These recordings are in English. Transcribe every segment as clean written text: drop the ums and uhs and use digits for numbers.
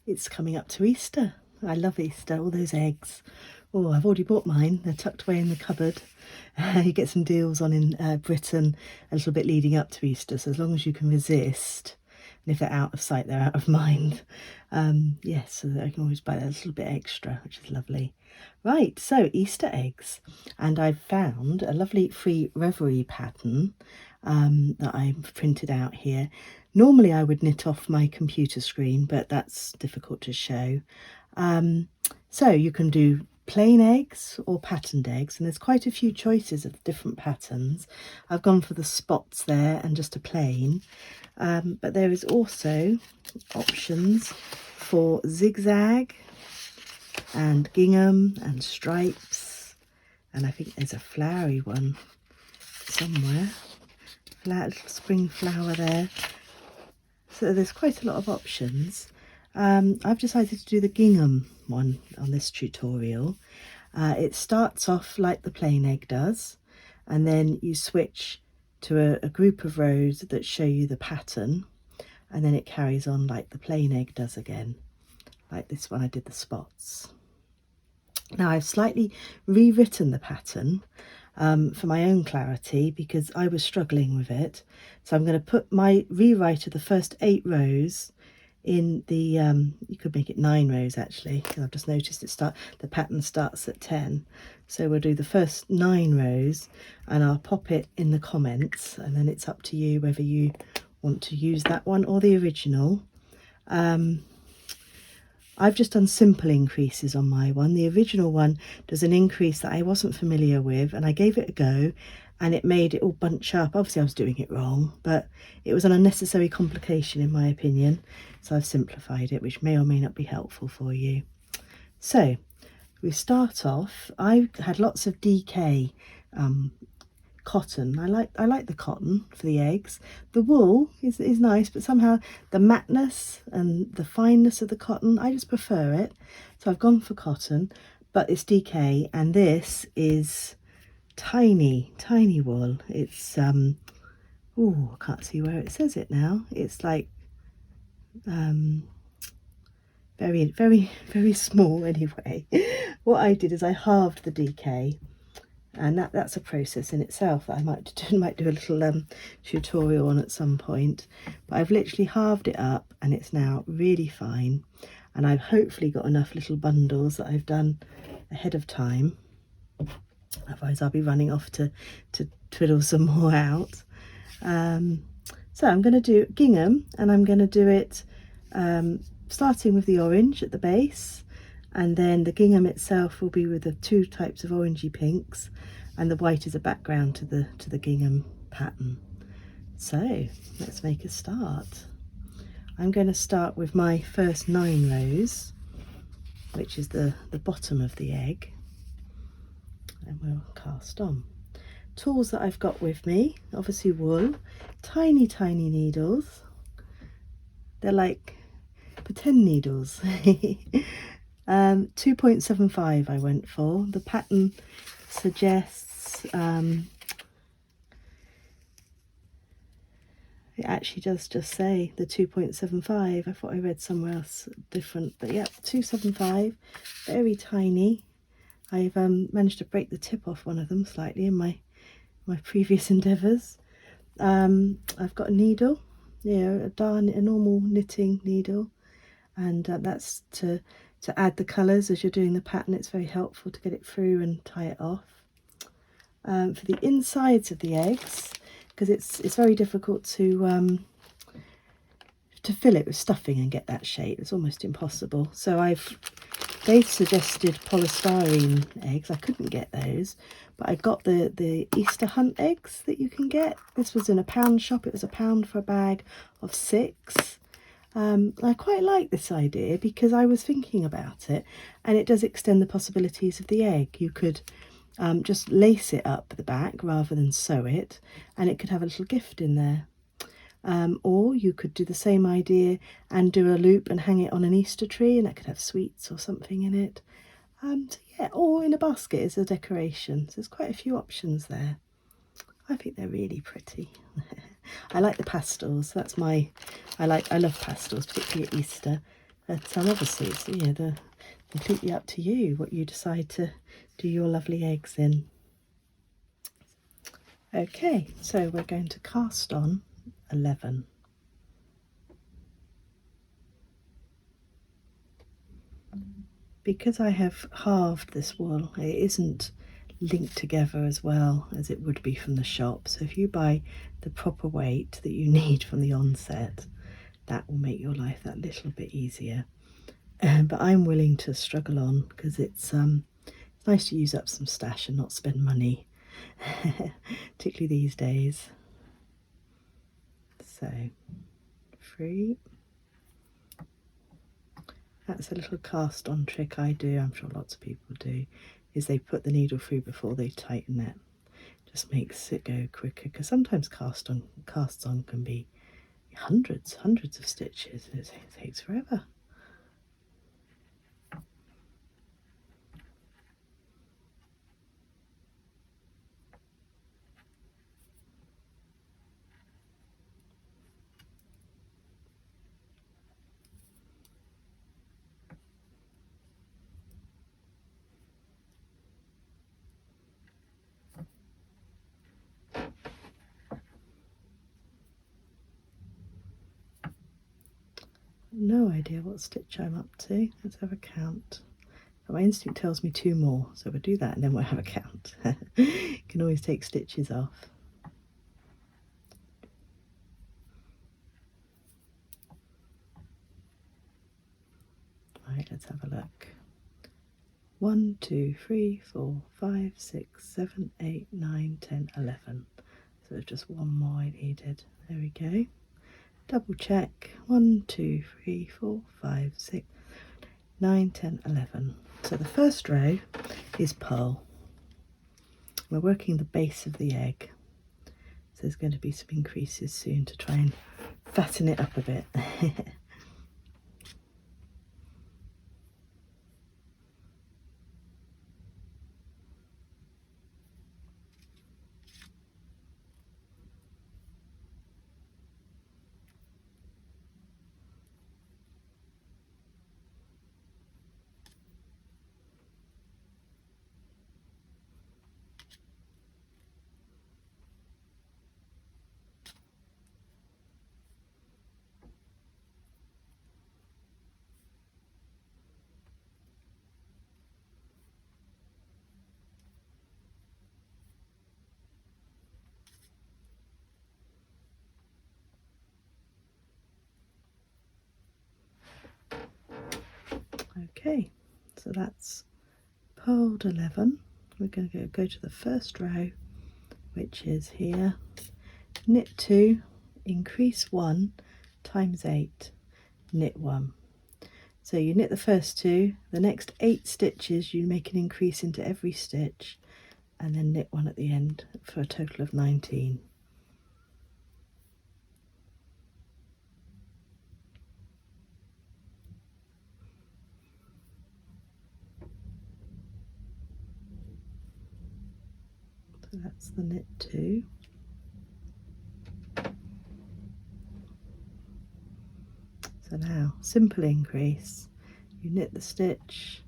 it's coming up to Easter. I love Easter, all those eggs. Oh, I've already bought mine. They're tucked away in the cupboard. You get some deals on in Britain a little bit leading up to Easter, so as long as you can resist, and if they're out of sight, they're out of mind. Yes, so that I can always buy that little bit extra, which is lovely. Right, so Easter eggs, and I've found a lovely free Ravelry pattern that I've printed out here. Normally I would knit off my computer screen, but that's difficult to show. So you can do plain eggs or patterned eggs, and there's quite a few choices of different patterns. I've gone for the spots there and just a plain, but there is also options for zigzag and gingham and stripes, and I think there's a flowery one somewhere, little spring flower there. So there's quite a lot of options. I've decided to do the gingham one on this tutorial. It starts off like the plain egg does, and then you switch to a group of rows that show you the pattern, and then it carries on like the plain egg does again. Like this one, I did the spots. Now I've slightly rewritten the pattern for my own clarity because I was struggling with it. So I'm going to put my rewrite of the first 8 rows in the, you could make it 9 rows actually, because I've just noticed the pattern starts at 10. So we'll do the first 9 rows and I'll pop it in the comments, and then it's up to you whether you want to use that one or the original. I've just done simple increases on my one. The original one does an increase that I wasn't familiar with, and I gave it a go and it made it all bunch up. Obviously I was doing it wrong, but it was an unnecessary complication in my opinion, so I've simplified it, which may or may not be helpful for you. So we start off, I had lots of DK cotton. I like the cotton for the eggs. The wool is nice, but somehow the mateness and the fineness of the cotton, I just prefer it. So I've gone for cotton, but it's DK, and this is tiny wool. It's oh, I can't see where it says it now. It's like very small anyway. What I did is I halved the DK, and that's a process in itself that I might do a little tutorial on at some point. But I've literally halved it up and it's now really fine, and I've hopefully got enough little bundles that I've done ahead of time. Otherwise I'll be running off to twiddle some more out. So I'm going to do gingham, and I'm going to do it starting with the orange at the base, and then the gingham itself will be with the 2 types of orangey pinks, and the white is a background to the gingham pattern. So let's make a start. I'm going to start with my first 9 rows, which is the bottom of the egg, and we'll cast on. Tools that I've got with me, obviously wool, tiny needles. They're like pretend needles. 2.75 I went for. The pattern suggests it actually does just say the 2.75. I thought I read somewhere else different, but yeah, 2.75, very tiny. I've managed to break the tip off one of them slightly in my previous endeavours. I've got a needle, a normal knitting needle, and that's to add the colours as you're doing the pattern. It's very helpful to get it through and tie it off. For the insides of the eggs, because it's very difficult to fill it with stuffing and get that shape. It's almost impossible. So they suggested polystyrene eggs. I couldn't get those, but I got the Easter hunt eggs that you can get. This was in a pound shop. It was £1 for a bag of 6. I quite like this idea because I was thinking about it, and it does extend the possibilities of the egg. You could just lace it up the back rather than sew it, and it could have a little gift in there. Or you could do the same idea and do a loop and hang it on an Easter tree, and that could have sweets or something in it. So yeah, or in a basket as a decoration. So there's quite a few options there. I think they're really pretty. I like the pastels. I love pastels, particularly at Easter. But obviously it's, completely up to you what you decide to do your lovely eggs in. Okay, so we're going to cast on 11. Because I have halved this wool, it isn't linked together as well as it would be from the shop. So if you buy the proper weight that you need from the onset, that will make your life that little bit easier. But I'm willing to struggle on because it's nice to use up some stash and not spend money, particularly these days. So 3. That's a little cast on trick I do, I'm sure lots of people do, is they put the needle through before they tighten it. Just makes it go quicker, because sometimes casts on can be hundreds of stitches and it takes forever. No idea what stitch I'm up to. Let's have a count. But my instinct tells me 2 more, so we'll do that and then we'll have a count. You can always take stitches off. Right, let's have a look. 1, 2, 3, 4, 5, 6, 7, 8, 9, 10, 11. So there's just 1 more I needed. There we go. Double check. 1, 2, 3, 4, 5, 6, 9, 10, 11. So the first row is purl. We're working the base of the egg. So there's going to be some increases soon to try and fatten it up a bit. Okay, so that's purled 11. We're going to go to the first row, which is here. Knit 2, increase 1 times 8, knit 1. So you knit the first 2, the next 8 stitches you make an increase into every stitch, and then knit 1 at the end for a total of 19. So that's the knit 2. So now, simple increase. You knit the stitch,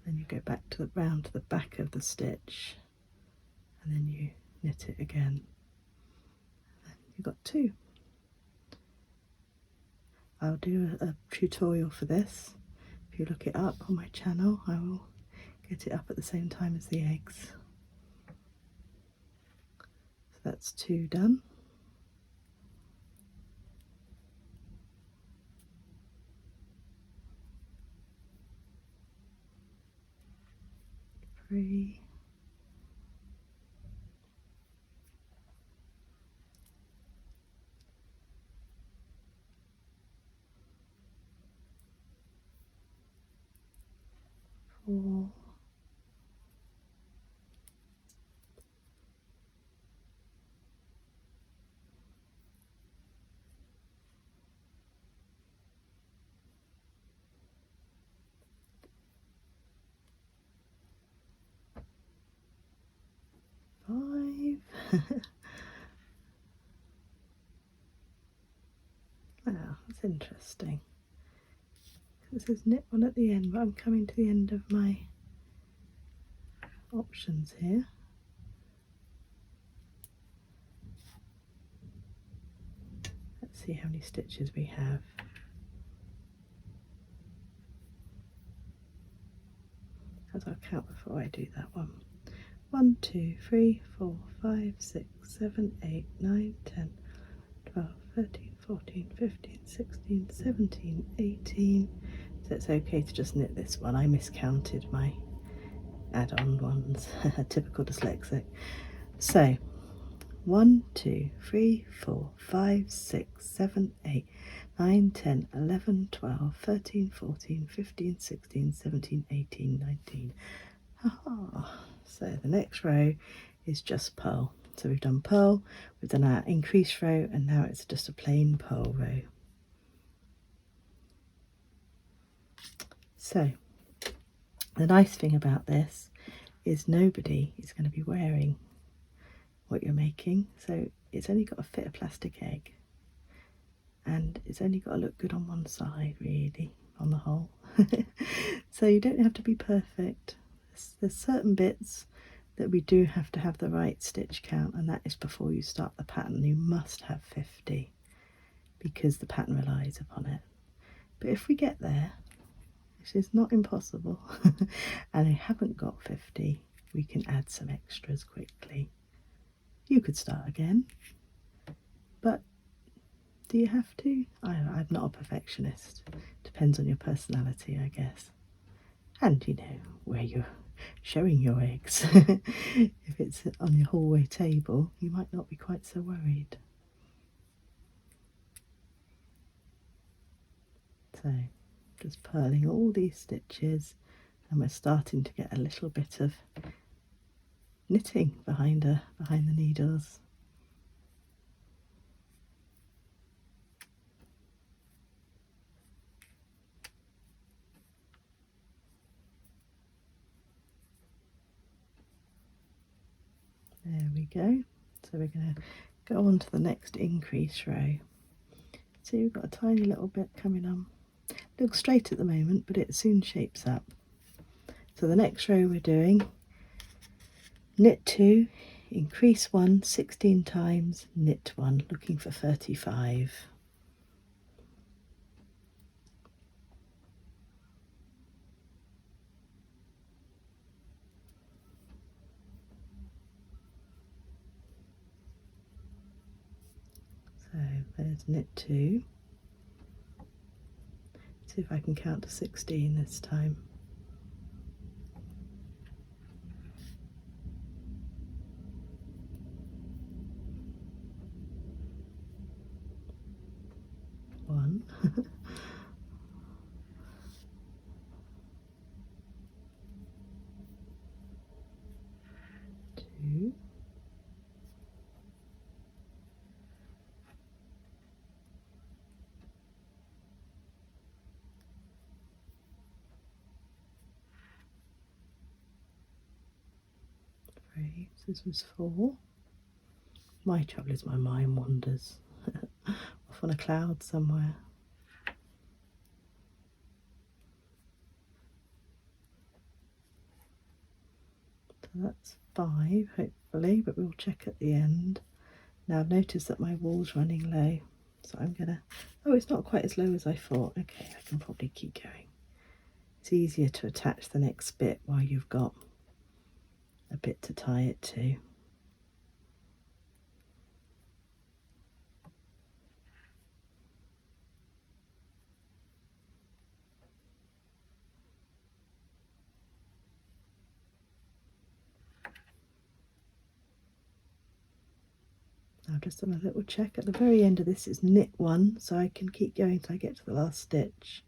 then you go back to round to the back of the stitch, and then you knit it again. And you've got 2. I'll do a tutorial for this. If you look it up on my channel, I will get it up at the same time as the eggs. So that's 2 done. Three. 4. 5. Wow, that's interesting. It says knit one at the end, but I'm coming to the end of my options here. Let's see how many stitches we have. As I'll count before I do that one. 1, 2, 3, 4, 5, 6, 7, 8, 9, 10, 12, 13, 14, 15, 16, 17, 18. So it's okay to just knit this one. I miscounted my add-on ones. Typical dyslexic. So 1, 2, 3, 4, 5, 6, 7, 8, 9, 10, 11, 12, 13, 14, 15, 16, 17, 18, 19. So the next row is just purl. So we've done purl, we've done our increase row, and now it's just a plain purl row. So the nice thing about this is nobody is going to be wearing what you're making, so it's only got to fit a plastic egg, and it's only got to look good on one side really, on the whole. So you don't have to be perfect. There's certain bits that we do have to have the right stitch count, and that is before you start the pattern. You must have 50 because the pattern relies upon it. But if we get there, which is not impossible, and we haven't got 50, we can add some extras quickly. You could start again, but do you have to? I'm not a perfectionist. Depends on your personality, I guess. And you know where you're showing your eggs. If it's on your hallway table, you might not be quite so worried. So just purling all these stitches, and we're starting to get a little bit of knitting behind the needles. There we go. So we're going to go on to the next increase row. See, we've got a tiny little bit coming on. Looks straight at the moment, but it soon shapes up. So the next row we're doing knit 2, increase 1 16 times, knit 1, looking for 35. So there's knit 2. See if I can count to 16 this time. One. 2. 3. This was 4. My trouble is my mind wanders off on a cloud somewhere. So that's 5, hopefully, but we'll check at the end. Now I've noticed that my wall's running low, so I'm gonna, oh, it's not quite as low as I thought. Okay, I can probably keep going. It's easier to attach the next bit while you've got a bit to tie it to. I've just done a little check at the very end of this is knit 1, so I can keep going till I get to the last stitch.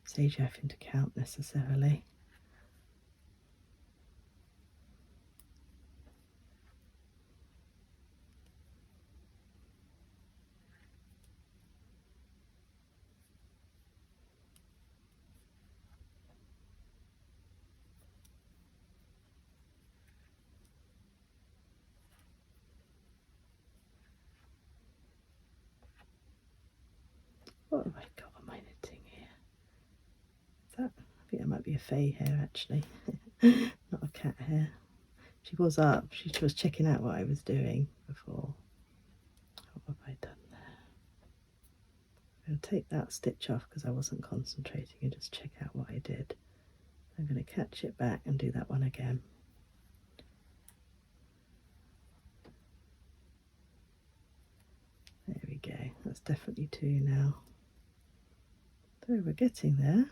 Saves you having to count necessarily. What have I got on my knitting here? I think that might be a fay hair actually, not a cat hair. She was up, she was checking out what I was doing before. What have I done there? I'm going to take that stitch off because I wasn't concentrating and just check out what I did. I'm going to catch it back and do that one again. There we go, that's definitely 2 now. So we're getting there.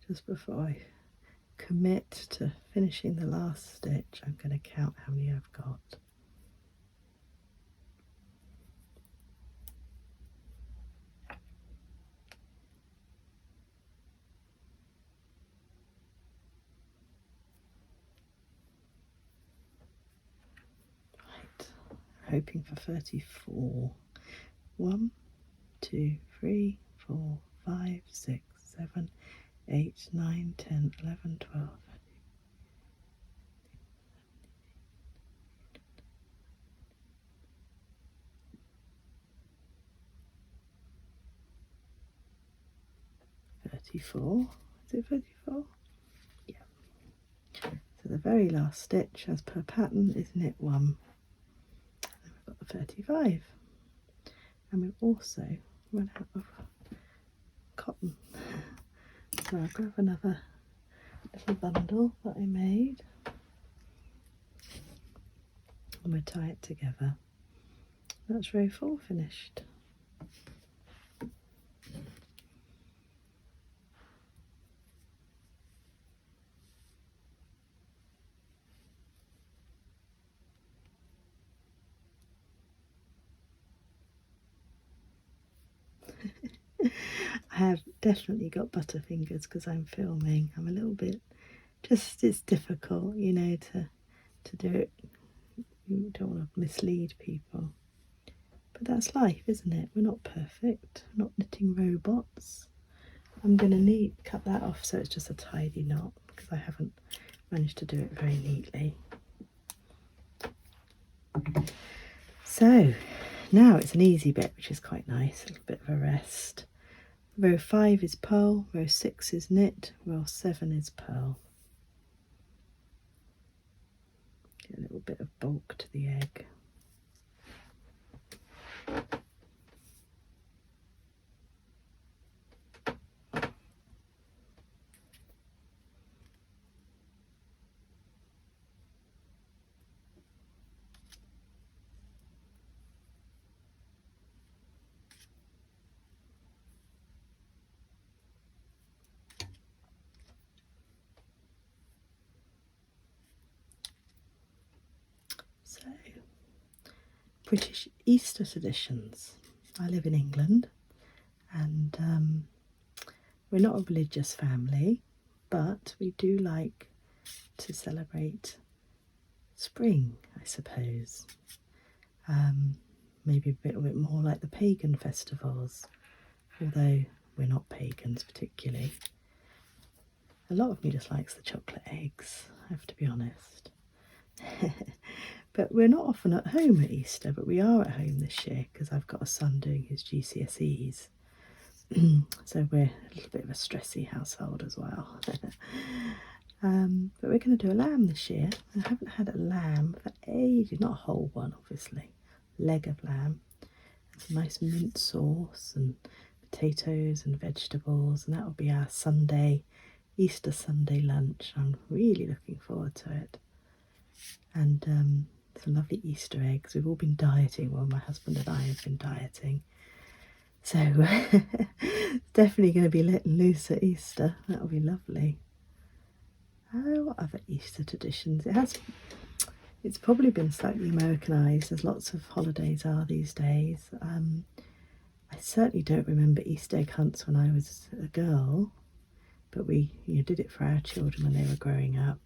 Just before I commit to finishing the last stitch, I'm going to count how many I've got. Right, I'm hoping for 34. 1, 2, 3, 4, 5, 6, 7, 8, 9, 10, 11, 12. 34. Is it 34? Yeah. So the very last stitch, as per pattern, is knit 1. And we've got the 35. And we've also run out of cotton. So I'll grab another little bundle that I made and we'll tie it together. That's row 4 finished. I have definitely got butterfingers because I'm filming. I'm a little bit, it's difficult, you know, to do it. You don't want to mislead people. But that's life, isn't it? We're not perfect. We're not knitting robots. I'm going to cut that off so it's just a tidy knot because I haven't managed to do it very neatly. So now it's an easy bit, which is quite nice, a little bit of a rest. Row 5 is purl, row 6 is knit, row 7 is purl. Get a little bit of bulk to the egg. So, British Easter traditions. I live in England and we're not a religious family, but we do like to celebrate spring, I suppose. Maybe a bit more like the pagan festivals, although we're not pagans particularly. A lot of me just likes the chocolate eggs, I have to be honest. But we're not often at home at Easter, but we are at home this year because I've got a son doing his GCSEs. So we're a little bit of a stressy household as well. But we're going to do a lamb this year. I haven't had a lamb for ages, not a whole one obviously, leg of lamb. Some nice mint sauce and potatoes and vegetables, and that will be our Sunday, Easter Sunday lunch. I'm really looking forward to it. And some lovely Easter eggs. We've all been dieting, well my husband and I have been dieting. So it's definitely going to be letting loose at Easter. That'll be lovely. What other Easter traditions? It's probably been slightly Americanised, as lots of holidays are these days. I certainly don't remember Easter egg hunts when I was a girl. but we did it for our children when they were growing up.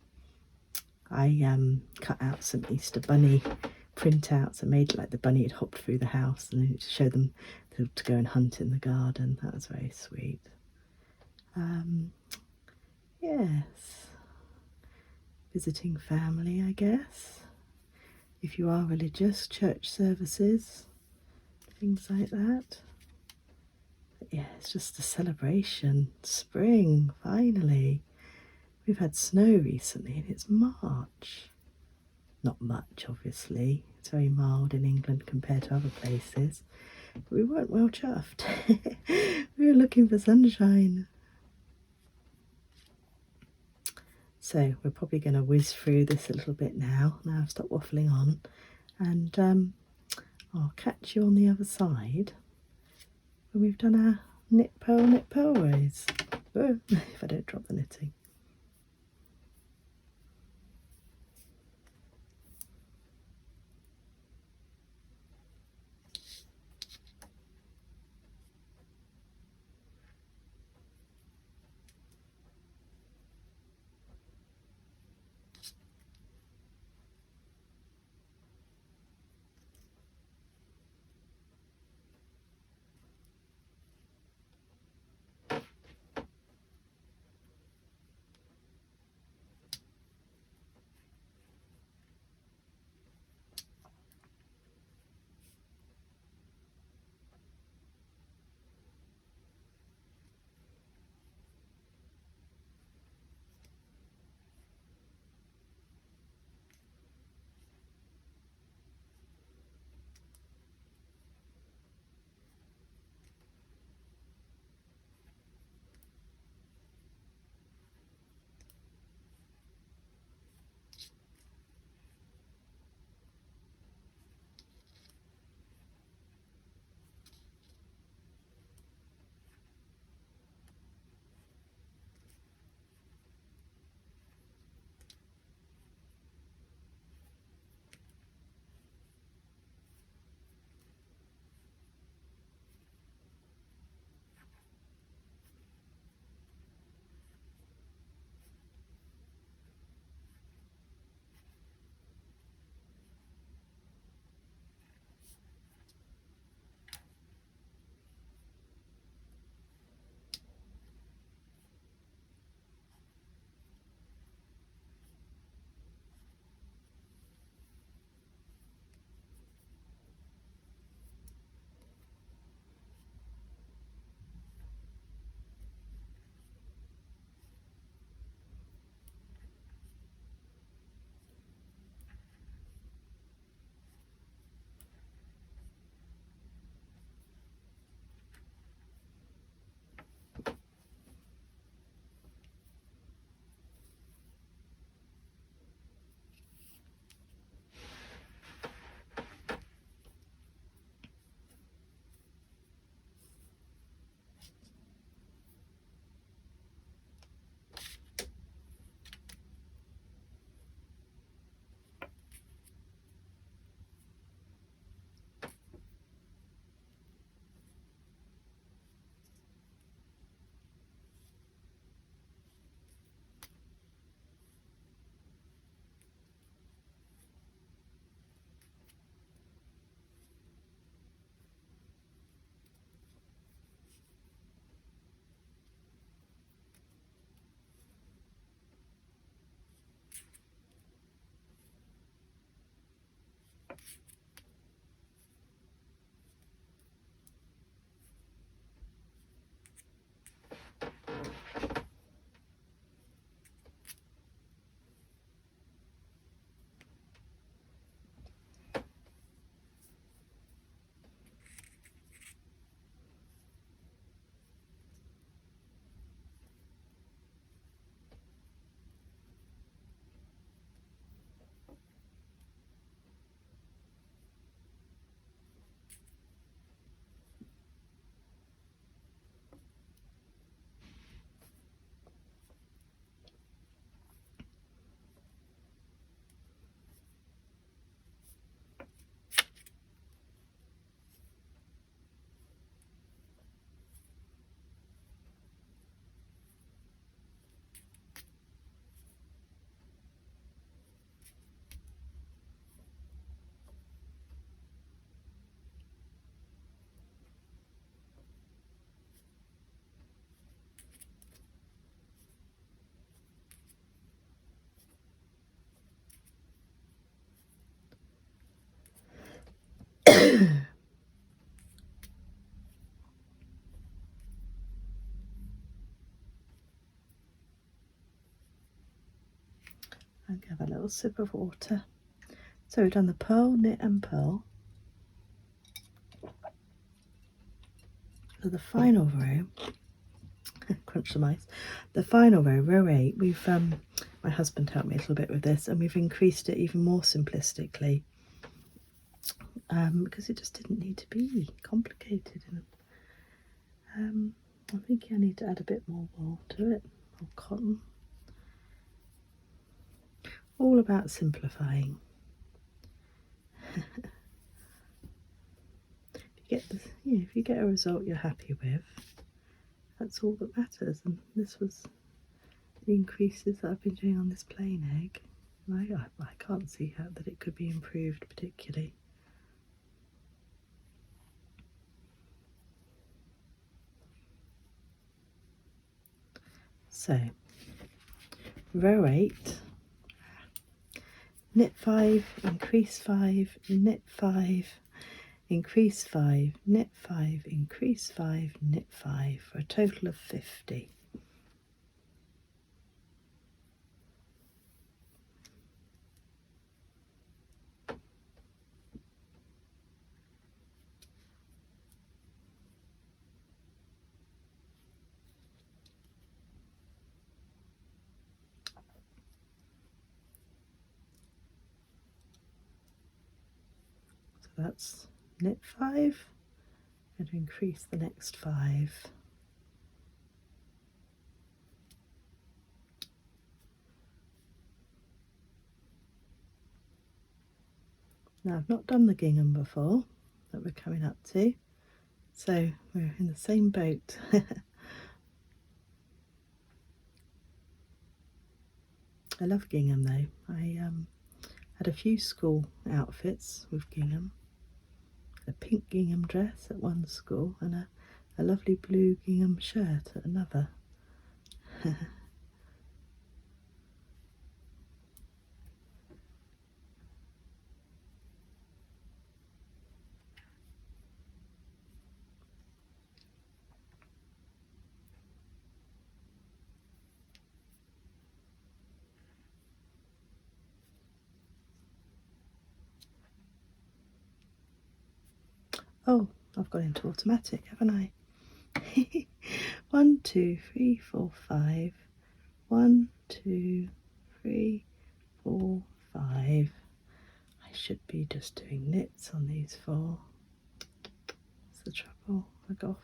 I cut out some Easter bunny printouts and made it like the bunny had hopped through the house, and then to show them to go and hunt in the garden. That was very sweet. Yes, visiting family, I guess. If you are religious, church services, things like that. But yeah, it's just a celebration. Spring, finally. We've had snow recently and it's March. Not much, obviously. It's very mild in England compared to other places. But we weren't well chuffed. We were looking for sunshine. So we're probably going to whiz through this a little bit now. Now I've stopped waffling on. And I'll catch you on the other side when we've done our knit purl rows. If I don't drop the knitting. and have a little sip of water. So we've done the purl, knit and purl. So the final row, crunch the mice, the final row, row 8, we've, my husband helped me a little bit with this, and we've increased it even more simplistically, because it just didn't need to be complicated. And I think I need to add a bit more wool to it, or cotton. All about simplifying. If you get a result you're happy with, that's all that matters. And this was the increases that I've been doing on this plain egg. I can't see how that it could be improved particularly. So, row 8, knit 5, increase 5, knit 5, increase 5, knit 5, increase 5, knit 5, for a total of 50. So that's knit 5, and increase the next 5. Now I've not done the gingham before that we're coming up to, so we're in the same boat. I love gingham though. I had a few school outfits with gingham. A pink gingham dress at one school and a lovely blue gingham shirt at another. Oh, I've got into automatic, haven't I? 1, 2, 3, 4, 5. 1, 2, 3, 4, 5. I should be just doing knits on these 4. That's the trouble. I go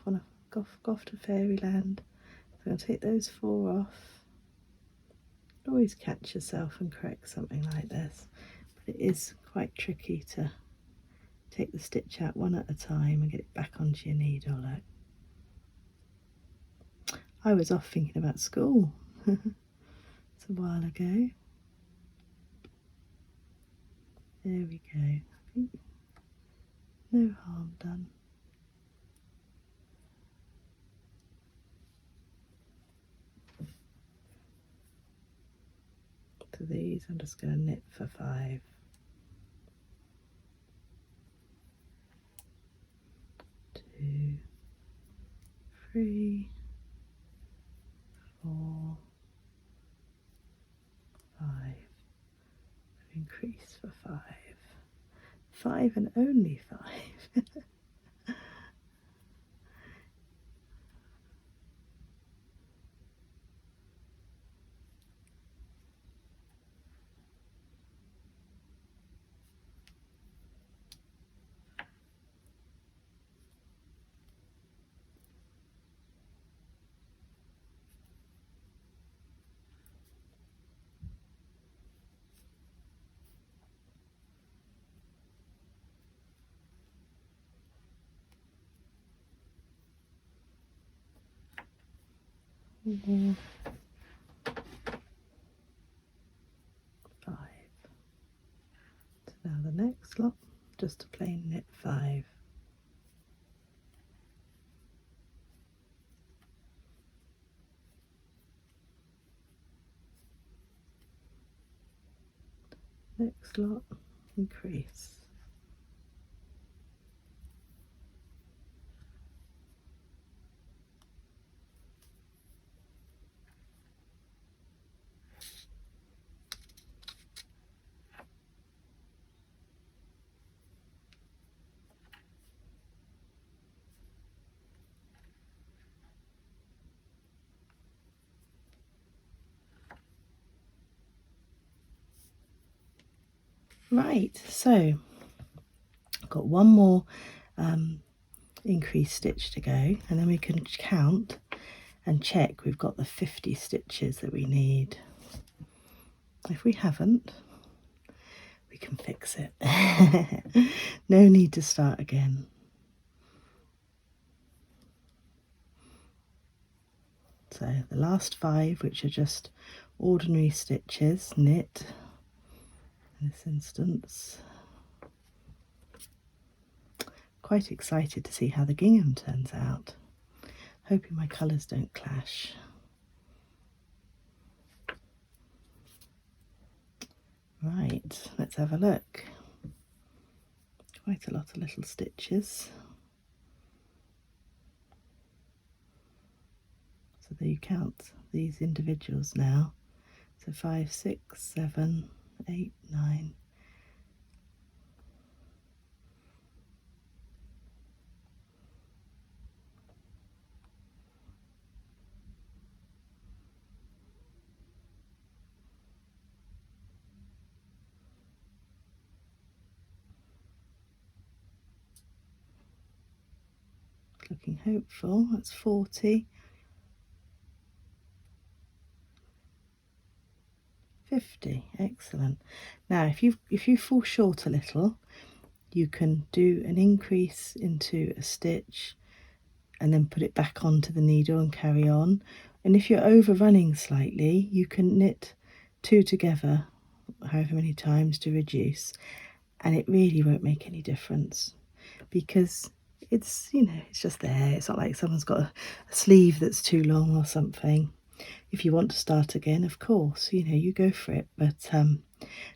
off to fairyland. So I'll take those 4 off. Always catch yourself and correct something like this, but it is quite tricky to take the stitch out one at a time and get it back onto your needle. Look. I was off thinking about school. It's a while ago. There we go. I think no harm done. To these I'm just going to knit for 5. 2, 3, 4, 5. Increase for 5. 5 and only 5. Mm-hmm. 5. So now the next lot, just a plain knit 5. Next lot, increase. Right, so I've got one more increased stitch to go, and then we can count and check we've got the 50 stitches that we need. If we haven't, we can fix it. No need to start again. So the last 5, which are just ordinary stitches, knit in this instance. Quite excited to see how the gingham turns out. Hoping my colours don't clash. Right, let's have a look. Quite a lot of little stitches. So there you count these individuals now. So 5, 6, 7, 8, 9. Looking hopeful. That's 40. 50. Excellent. Now if you fall short a little, you can do an increase into a stitch and then put it back onto the needle and carry on. And if you're overrunning slightly, you can knit 2 together however many times to reduce, and it really won't make any difference because it's, you know, it's just there. It's not like someone's got a sleeve that's too long or something. If you want to start again, of course, you know, you go for it, but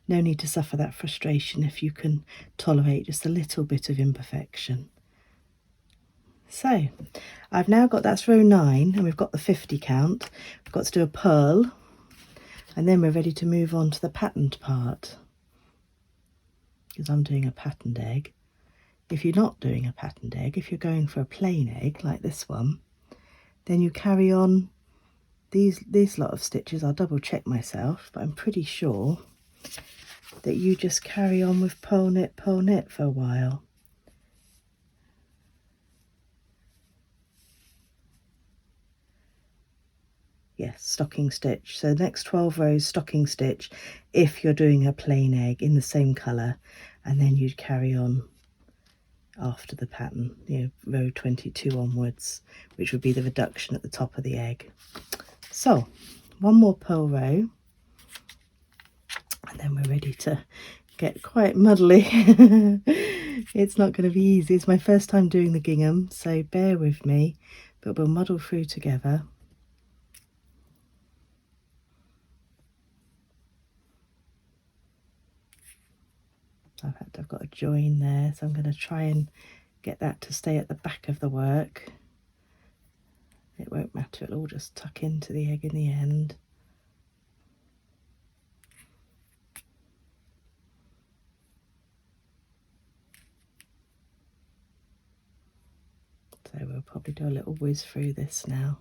no need to suffer that frustration if you can tolerate just a little bit of imperfection. So I've now got, that's row 9, and we've got the 50 count. We've got to do a purl, and then we're ready to move on to the patterned part, because I'm doing a patterned egg. If you're not doing a patterned egg, if you're going for a plain egg like this one, then you carry on these lot of stitches. I'll double check myself, but I'm pretty sure that you just carry on with purl knit for a while. Yes, stocking stitch. So next 12 rows stocking stitch if you're doing a plain egg in the same colour, and then you'd carry on after the pattern, you know, row 22 onwards, which would be the reduction at the top of the egg. So one more purl row, and then we're ready to get quite muddly. It's not going to be easy. It's my first time doing the gingham, so bear with me, but we'll muddle through together. I've got a join there, so I'm going to try and get that to stay at the back of the work. It won't matter, it'll all just tuck into the egg in the end. So we'll probably do a little whiz through this now.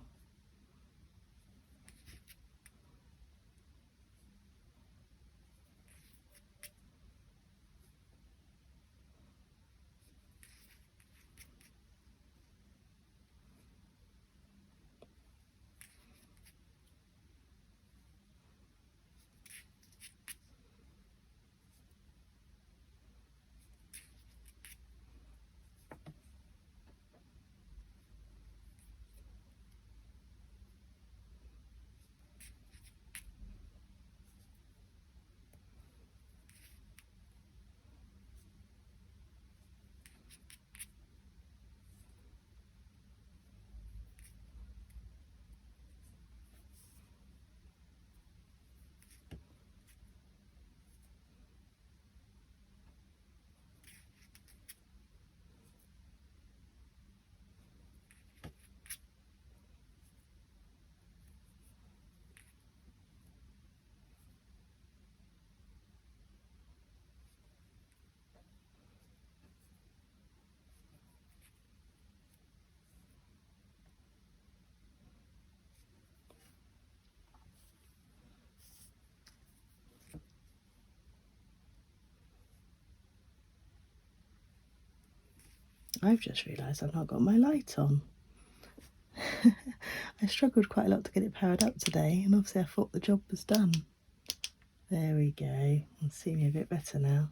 I've just realised I've not got my light on. I struggled quite a lot to get it powered up today, and obviously I thought the job was done. There we go. I'll see me a bit better now.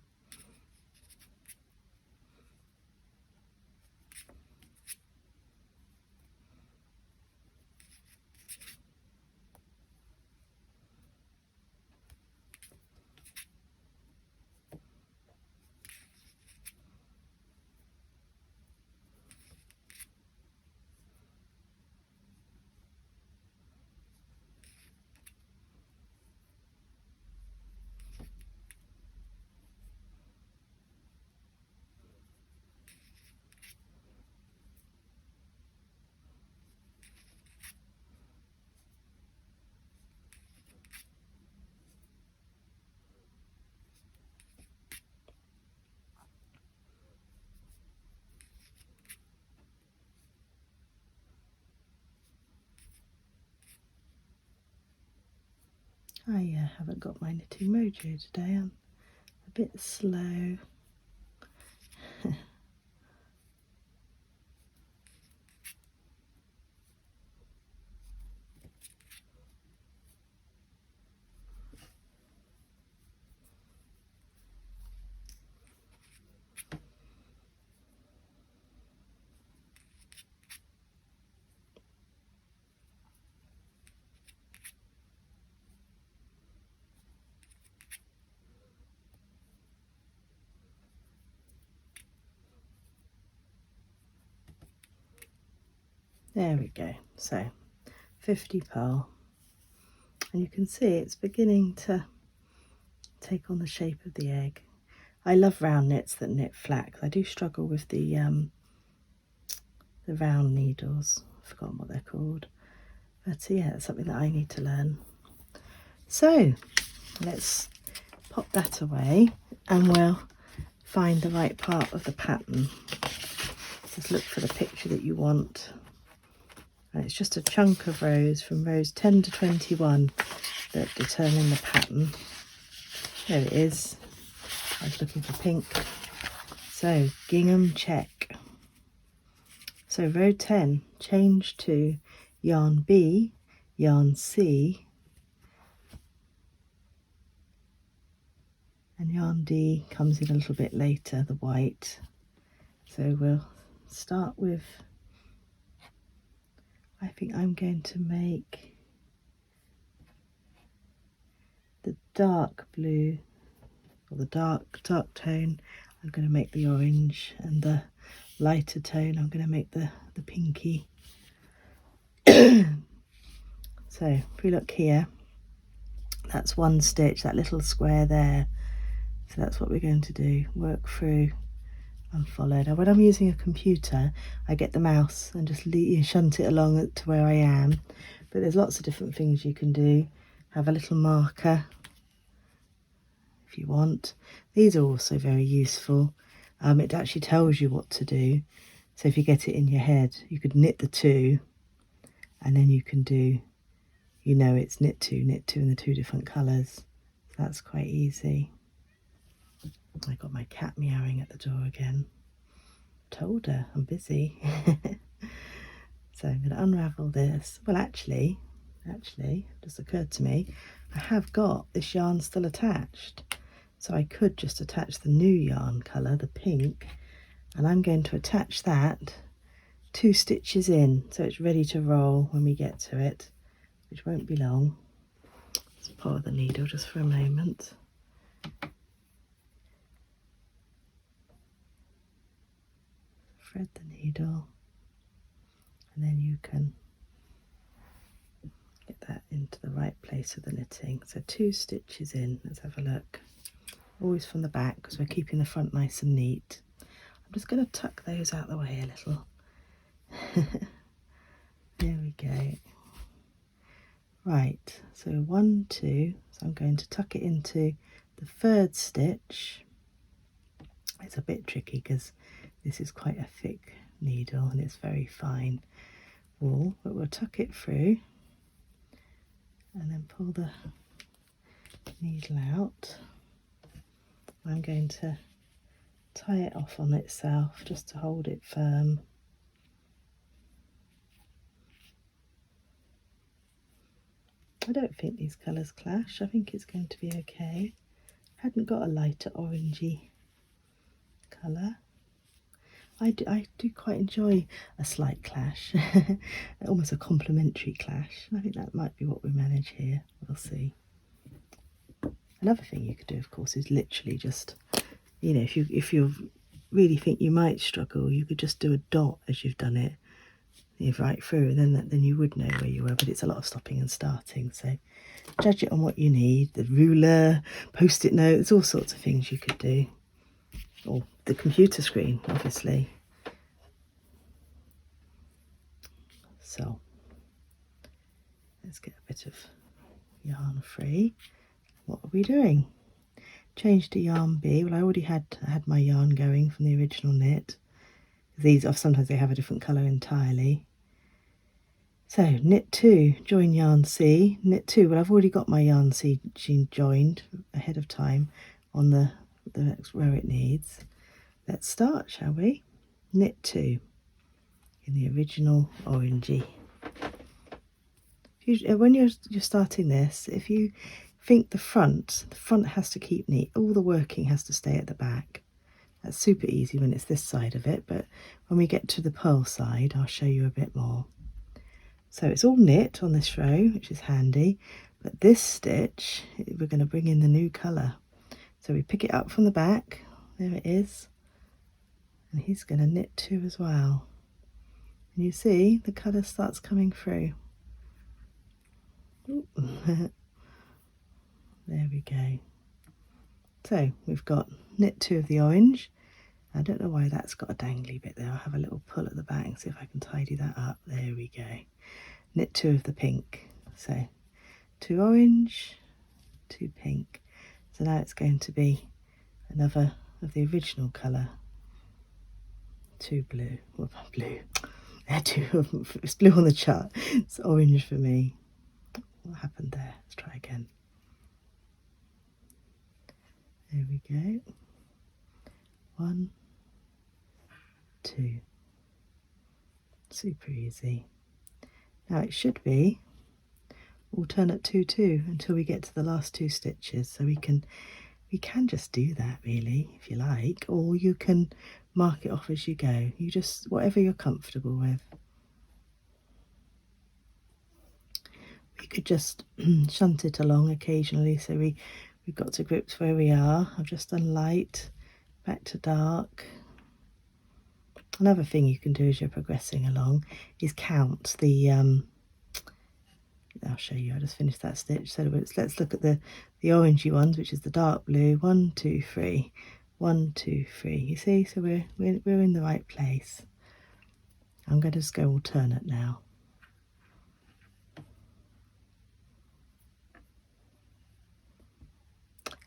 I haven't got my knitting mojo today. I'm a bit slow. There we go. So 50 purl, and you can see it's beginning to take on the shape of the egg. I love round knits that knit flat. I do struggle with the round needles. I've forgotten what they're called, but yeah, it's something that I need to learn. So let's pop that away, and we'll find the right part of the pattern. Just look for the picture that you want. And it's just a chunk of rows from rows 10 to 21 that determine the pattern. There it is. I was looking for pink. So gingham check. So row 10, change to yarn B, yarn C, and yarn D comes in a little bit later, the white. So we'll start with, I think I'm going to make the dark blue, or the dark tone. I'm going to make the orange, and the lighter tone I'm going to make the pinky. So if we look here, that's one stitch, that little square there. So that's what we're going to do, work through and follow. Now when I'm using a computer, I get the mouse and just shunt it along to where I am, but there's lots of different things you can do. Have a little marker if you want. These are also very useful. It actually tells you what to do. So if you get it in your head, you could knit the two, and then you can do, you know, it's knit two in the two different colours. So that's quite easy. I got my cat meowing at the door again. Told her I'm busy. So I'm going to unravel this. Well, actually, just occurred to me, I have got this yarn still attached. So I could just attach the new yarn colour, the pink, and I'm going to attach that 2 stitches in, so it's ready to roll when we get to it, which won't be long. Let's pull the needle just for a moment. Thread the needle, and then you can get that into the right place of the knitting. So 2 stitches in. Let's have a look. Always from the back, because we're keeping the front nice and neat. I'm just going to tuck those out the way a little. There we go. Right, so 1, 2, so I'm going to tuck it into the 3rd stitch. It's a bit tricky because this is quite a thick needle and it's very fine wool, but we'll tuck it through and then pull the needle out. I'm going to tie it off on itself just to hold it firm. I don't think these colours clash. I think it's going to be okay. Hadn't got a lighter orangey colour. I do quite enjoy a slight clash, almost a complementary clash. I think that might be what we manage here. We'll see. Another thing you could do, of course, is literally just, you know, if you really think you might struggle, you could just do a dot as you've done it, right through, and then you would know where you were. But it's a lot of stopping and starting, so judge it on what you need. The ruler, post-it notes, all sorts of things you could do, or the computer screen, obviously. So let's get a bit of yarn free. What are we doing? Change to yarn B. Well, I already had my yarn going from the original knit. These are sometimes they have a different colour entirely. So knit 2, join yarn C, knit 2. Well, I've already got my yarn C joined ahead of time on the next row it needs. Let's start, shall we? Knit 2 in the original orangey. When you're starting this, if you think the front has to keep neat. All the working has to stay at the back. That's super easy when it's this side of it, but when we get to the purl side, I'll show you a bit more. So it's all knit on this row, which is handy, but this stitch, we're going to bring in the new colour. So we pick it up from the back, there it is, and he's going to knit 2 as well. And you see the colour starts coming through. There we go. So we've got knit 2 of the orange. I don't know why that's got a dangly bit there. I'll have a little pull at the back and see if I can tidy that up. There we go. Knit 2 of the pink. So 2 orange, 2 pink. So now it's going to be another of the original colour. 2 blue. Well, blue. It's blue on the chart. It's orange for me. What happened there? Let's try again. There we go. 1, 2. Super easy. Now it should be alternate 2 2 until we get to the last 2 stitches. So we can just do that really if you like, or you can mark it off as you go. You just, whatever you're comfortable with. We could just shunt it along occasionally, so we've got to grips where we are. I've just done light, back to dark. Another thing you can do as you're progressing along is count the I'll show you. I just finished that stitch. So let's look at the orangey ones, which is the dark blue. 1 2 3, 1 2 3. You see, so we're in the right place. I'm going to just go alternate now.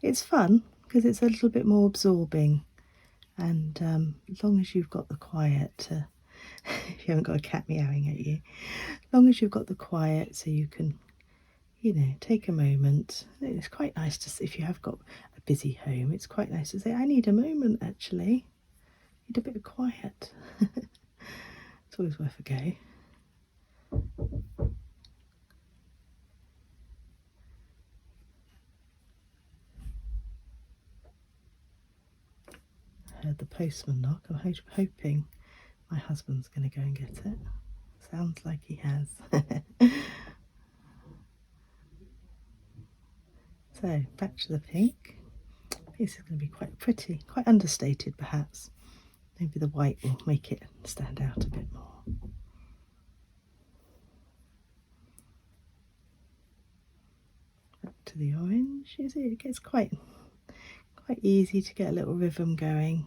It's fun because it's a little bit more absorbing, and as long as you've got the quiet, if you haven't got a cat meowing at you, as long as you've got the quiet, so you can, you know, take a moment. It's quite nice to, if you have got a busy home, it's quite nice to say, I need a moment actually, need a bit of quiet. It's always worth a go. I heard the postman knock. I'm hoping my husband's going to go and get it. Sounds like he has. So back to the pink. This is going to be quite pretty, quite understated perhaps. Maybe the white will make it stand out a bit more. Back to the orange. You see, it gets quite easy to get a little rhythm going.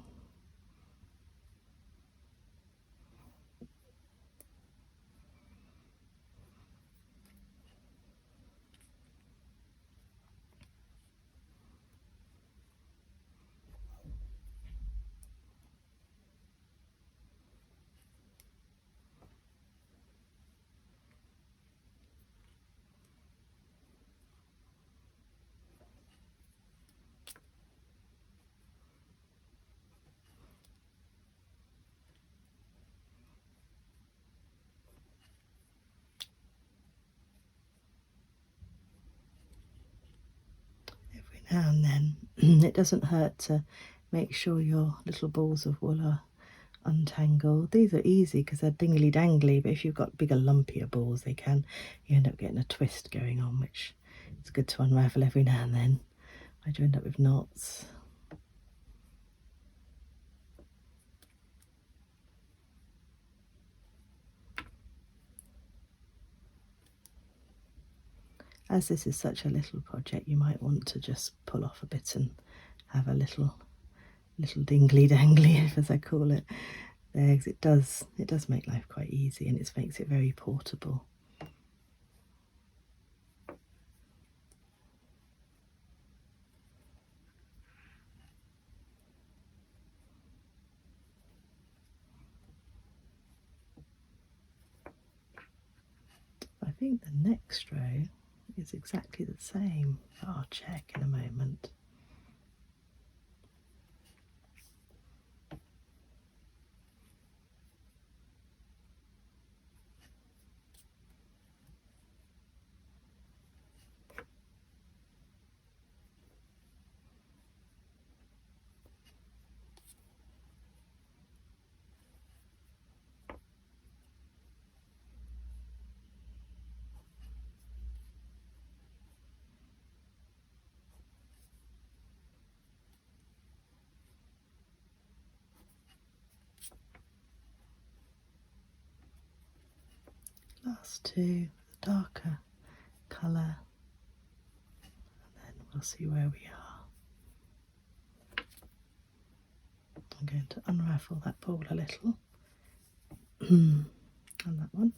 And then it doesn't hurt to make sure your little balls of wool are untangled. These are easy because they're dingly dangly, but if you've got bigger lumpier balls, you end up getting a twist going on, which is good to unravel every now and then. I do end up with knots. As this is such a little project, you might want to just pull off a bit and have a little dingly dangly, as I call it, there, because it does make life quite easy, and it makes it very portable. I think the next row is exactly the same, but I'll check in a moment. Last two, the darker colour, and then we'll see where we are. I'm going to unravel that ball a little. And that one.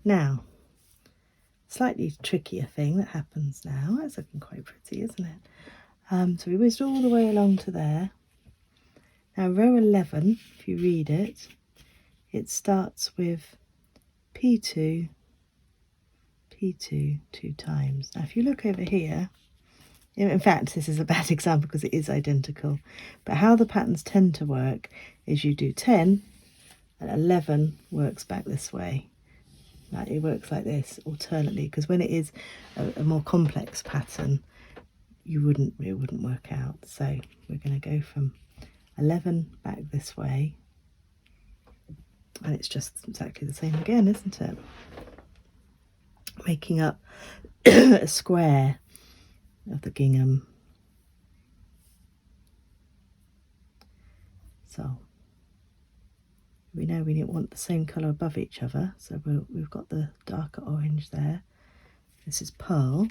Now, slightly trickier thing that happens now. That's looking quite pretty, isn't it? So we whizzed all the way along to there. Now row 11, if you read it, it starts with P2, P2 two times. Now if you look over here, in fact this is a bad example because it is identical, but how the patterns tend to work is you do 10 and 11 works back this way. Like it works like this alternately, because when it is a more complex pattern, it wouldn't work out. So we're going to go from 11 back this way, and it's just exactly the same again, isn't it? Making up a square of the gingham. So we know we didn't want the same colour above each other, so we've got the darker orange there. This is Purl,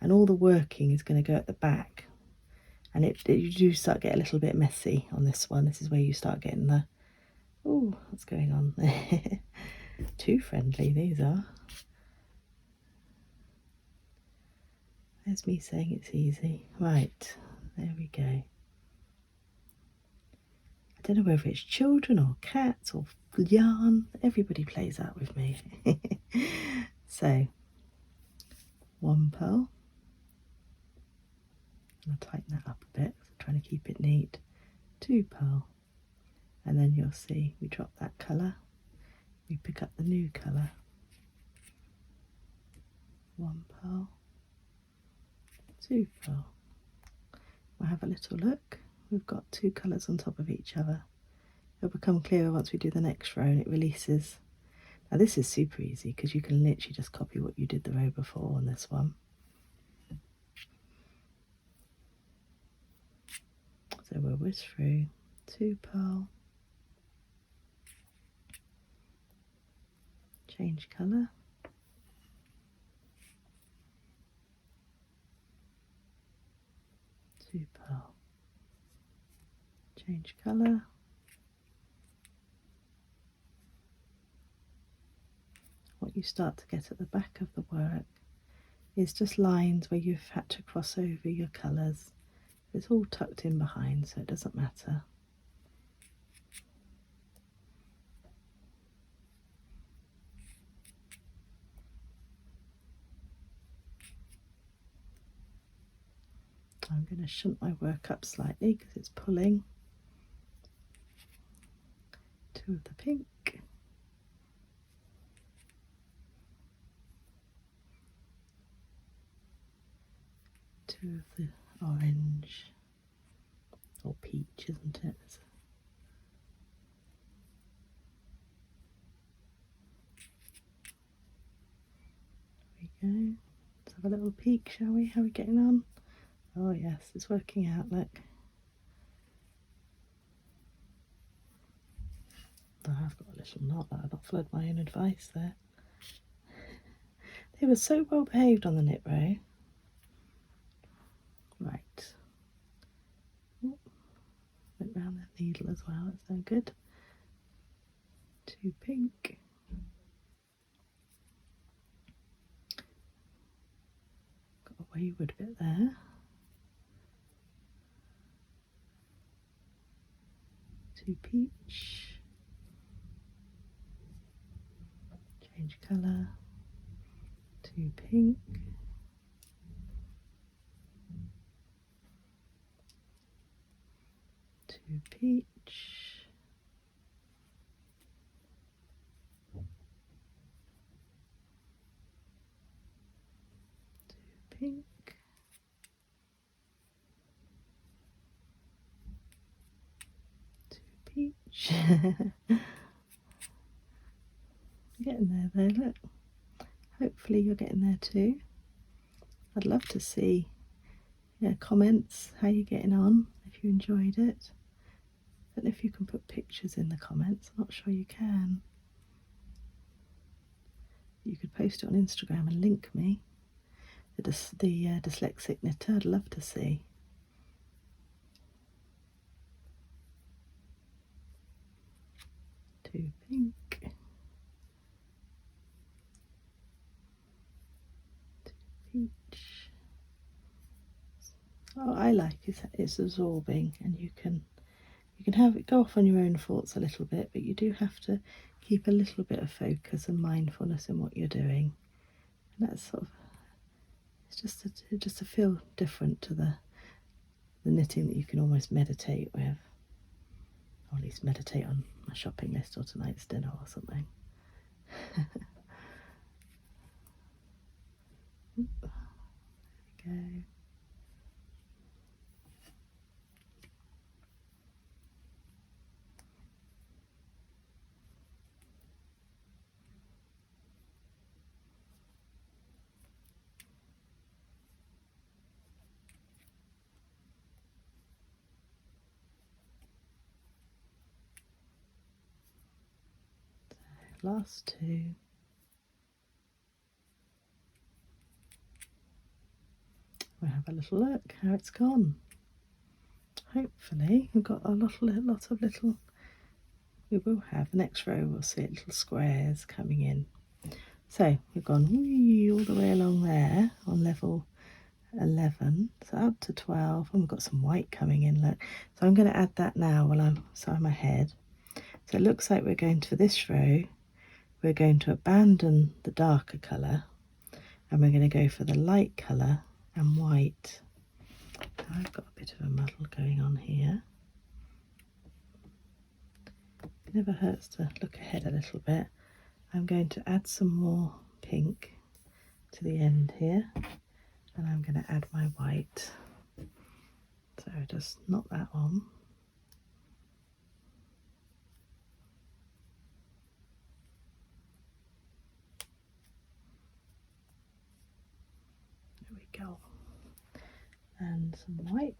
and all the working is going to go at the back, and you do start getting a little bit messy on this one. This is where you start getting the, oh, what's going on there? Too friendly these are. There's me saying it's easy. Right, there we go. I don't know whether it's children or cats or yarn. Everybody plays out with me. So, one purl. I'll tighten that up a bit, trying to keep it neat. Two purl. And then you'll see we drop that colour. We pick up the new colour. One purl. Two purl. We'll have a little look. We've got two colours on top of each other. It'll become clearer once we do the next row and it releases. Now this is super easy because you can literally just copy what you did the row before on this one. So we'll whiz through two purl, change colour, two purl, change colour, what you start to get at the back of the work is just lines where you've had to cross over your colours. It's all tucked in behind, so it doesn't matter. I'm going to shunt my work up slightly because it's pulling. Two of the pink. Two of the orange, or peach, isn't it? There we go. Let's have a little peek, shall we? How are we getting on? Oh yes, it's working out, look. Oh, I've got a little knot that I've not followed my own advice there. They were so well behaved on the knit row. Right. Oh, went round that needle as well, that's no good. 2 pink. Got a wayward bit there. 2 peach. Change colour. 2 pink. 2 peach. 2 pink. 2 peach. Getting there though, look. Hopefully you're getting there too. I'd love to see comments, how you're getting on, if you enjoyed it. I don't know if you can put pictures in the comments, I'm not sure you can. You could post it on Instagram and link me, the Dyslexic Knitter, I'd love to see. Two pink. 2 peach. What I like is that it's absorbing, and you can have it go off on your own thoughts a little bit, but you do have to keep a little bit of focus and mindfulness in what you're doing. And that's sort of, it's just to feel different to the knitting that you can almost meditate with, or at least meditate on a shopping list or tonight's dinner or something. There we go. Last 2. We'll have a little look how it's gone. Hopefully we've got a lot of little, we will have, the next row we'll see little squares coming in. So we've gone all the way along there on level 11, so up to 12, and we've got some white coming in, look. So I'm going to add that now while I'm sewing my head. So it looks like we're going to this row, we're going to abandon the darker colour, and we're going to go for the light colour and white. Now I've got a bit of a muddle going on here. It never hurts to look ahead a little bit. I'm going to add some more pink to the end here, and I'm going to add my white. So just knot that on. There we go. And some white.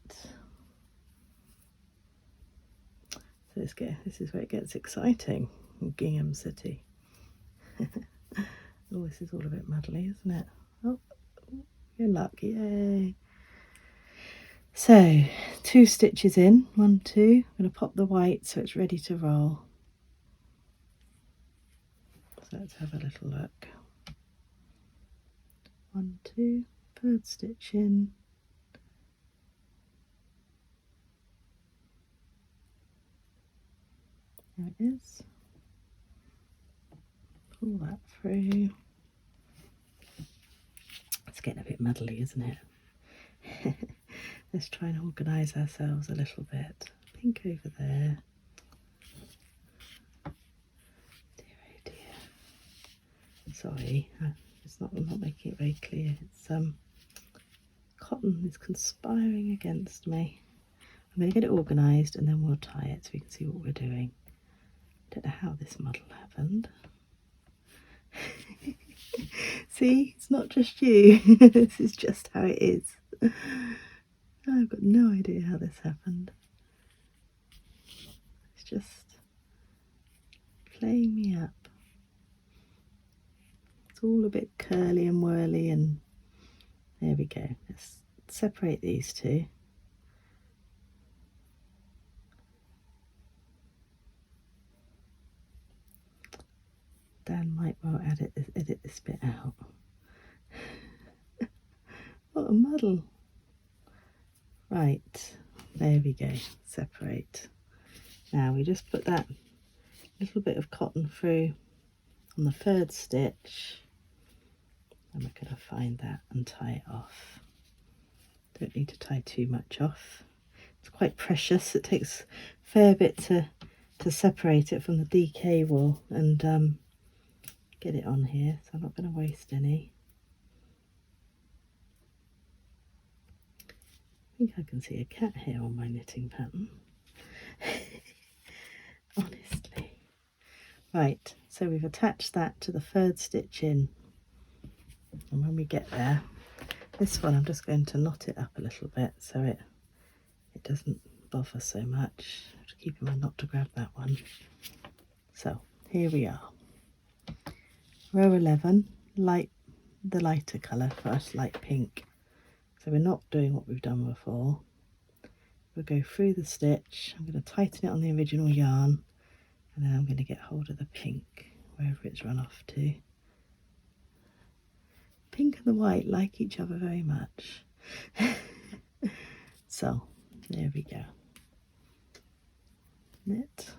So this is where it gets exciting in Gingham City. Oh, this is all a bit muddly, isn't it? Oh, you're lucky, yay. So 2 stitches in, 1, 2. I'm going to pop the white so it's ready to roll. So let's have a little look. 1, 2, 3rd stitch in. There it is. Pull that through. It's getting a bit muddly, isn't it? Let's try and organise ourselves a little bit. Pink over there. Dear, oh dear. Sorry, I'm not making it very clear. It's cotton is conspiring against me. I'm going to get it organised and then we'll tie it so we can see what we're doing. Don't know how this muddle happened. See, it's not just you. This is just how it is. I've got no idea how this happened. It's just playing me up. It's all a bit curly and whirly, and there we go. Let's separate these two. Dan might well edit this bit out. What a muddle. Right, there we go, separate. Now we just put that little bit of cotton through on the third stitch, and we're going to find that and tie it off. Don't need to tie too much off. It's quite precious. It takes a fair bit to separate it from the DK wool and get it on here, so I'm not going to waste any. I think I can see a cat hair on my knitting pattern. Honestly. Right, so we've attached that to the third stitch in, and when we get there, this one I'm just going to knot it up a little bit so it doesn't bother so much. Just keep in mind not to grab that one. So here we are. Row 11, the lighter colour for us, light pink. So we're not doing what we've done before. We'll go through the stitch. I'm going to tighten it on the original yarn, and then I'm going to get hold of the pink wherever it's run off to. Pink and the white like each other very much. So there we go. Knit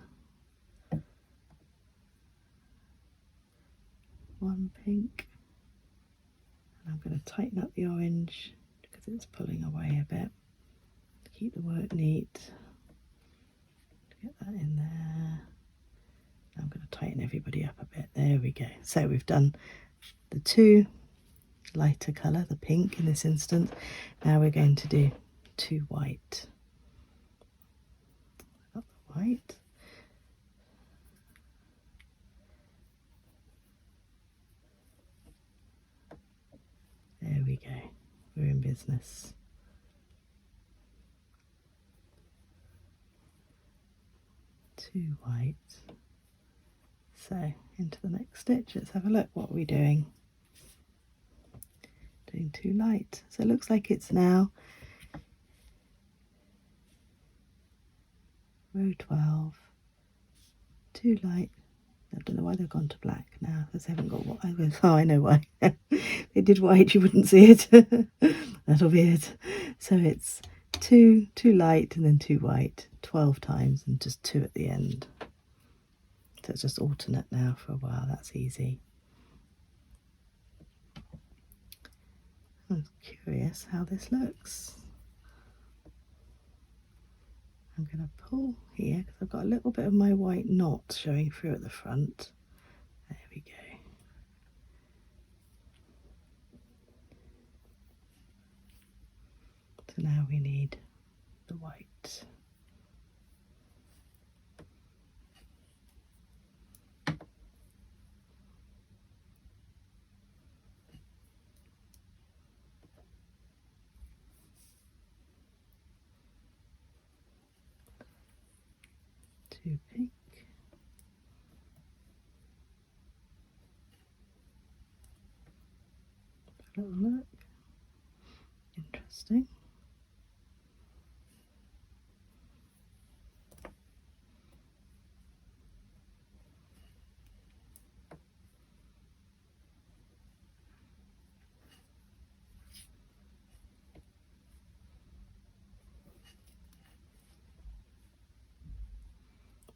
one pink, and I'm going to tighten up the orange because it's pulling away a bit to keep the work neat. Get that in there. I'm going to tighten everybody up a bit. There we go. So we've done the two lighter colour, the pink in this instance. Now we're going to do two white. Got the white. There we go. We're in business. Two white. So into the next stitch. Let's have a look. What are we doing? Doing two light. So it looks like it's now row 12. Two light. I don't know why they've gone to black now, because they haven't got what I was. Oh, I know why. They did white, you wouldn't see it. That'll be it. So it's two light and then two white, 12 times, and just two at the end. So it's just alternate now for a while. That's easy. I'm curious how this looks. I'm going to pull here because I've got a little bit of my white knot showing through at the front. There we go. So now we need the white. Two pink. Have a little look. Interesting.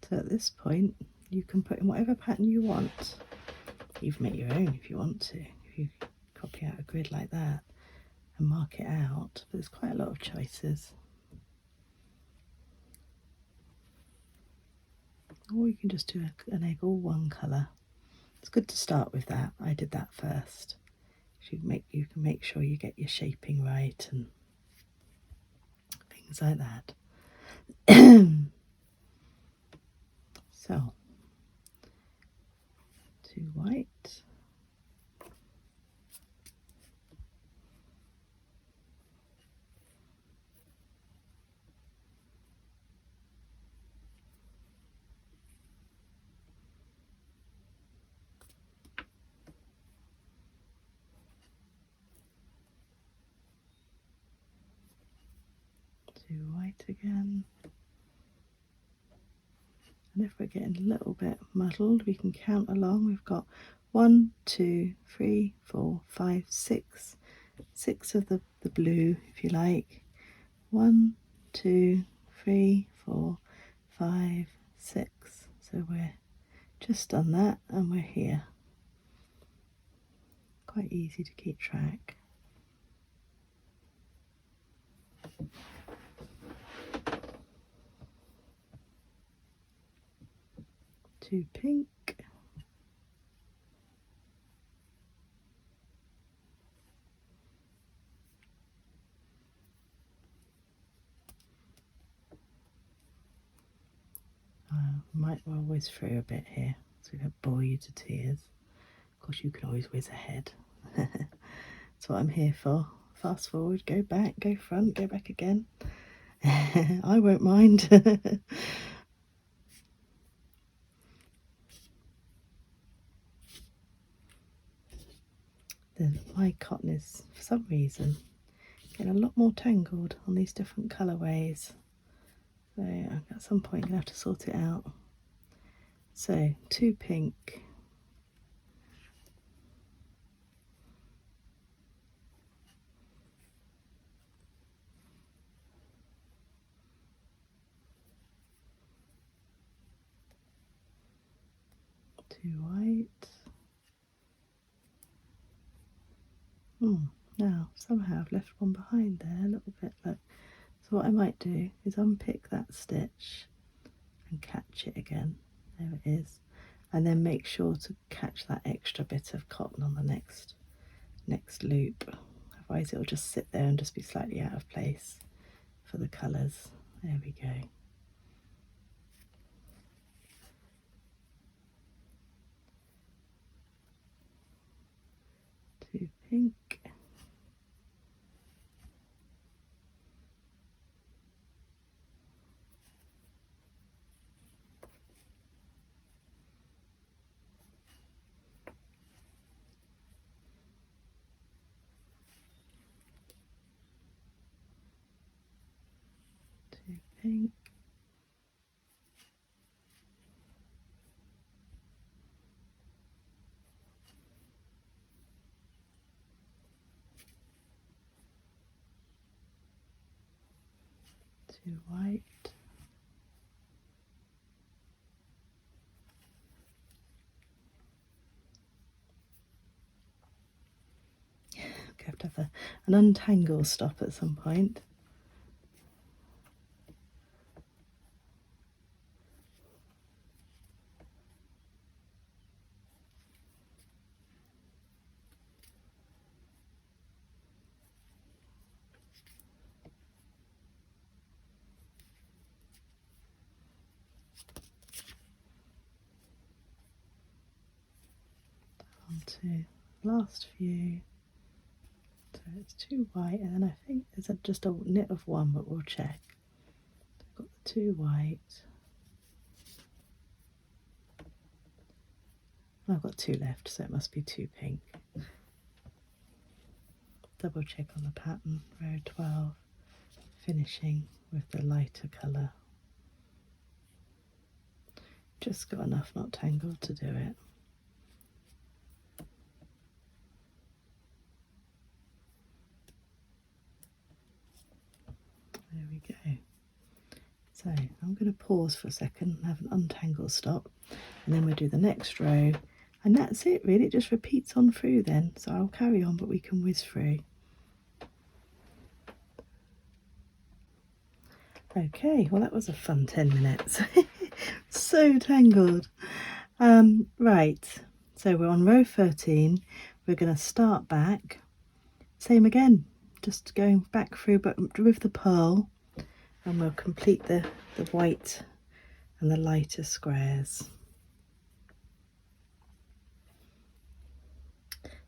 So at this point, you can put in whatever pattern you want. You can make your own if you want to. If you copy out a grid like that and mark it out, but there's quite a lot of choices. Or you can just do an egg all one colour. It's good to start with that. I did that first. You can make sure you get your shaping right and things like that. So, 2 white. White again, and if we're getting a little bit muddled, we can count along. We've got 1, 2, 3, 4, 5, 6 of the blue, if you like. 1, 2, 3, 4, 5, 6. So we're just done that, and we're here. Quite easy to keep track. Two pink. Might well whiz through a bit here, so we don't bore you to tears. Of course, you can always whiz ahead. That's what I'm here for. Fast forward, go back, go front, go back again. I won't mind. My cotton is, for some reason, getting a lot more tangled on these different colourways. So at some point I'm going to have to sort it out. So 2 pink. Two white. Now somehow I've left one behind there a little bit. Look. So what I might do is unpick that stitch and catch it again. There it is. And then make sure to catch that extra bit of cotton on the next loop. Otherwise it'll just sit there and just be slightly out of place for the colours. There we go. Two pink. Pink. Two white. Okay, I have to have an untangle stop at some point. To last few, so it's 2 white, and then I think there's just a knit of 1, but we'll check. I've got the 2 white, and I've got 2 left, so it must be 2 pink. Double check on the pattern, row 12, finishing with the lighter colour. Just got enough not tangled to do it. There we go. So I'm going to pause for a second and have an untangle stop, and then we'll do the next row, and that's it really. It just repeats on through then, so I'll carry on, but we can whiz through. Okay, well that was a fun 10 minutes. So tangled. Right, so we're on row 13. We're going to start back, same again, just going back through, but with the purl. and we'll complete the white and the lighter squares.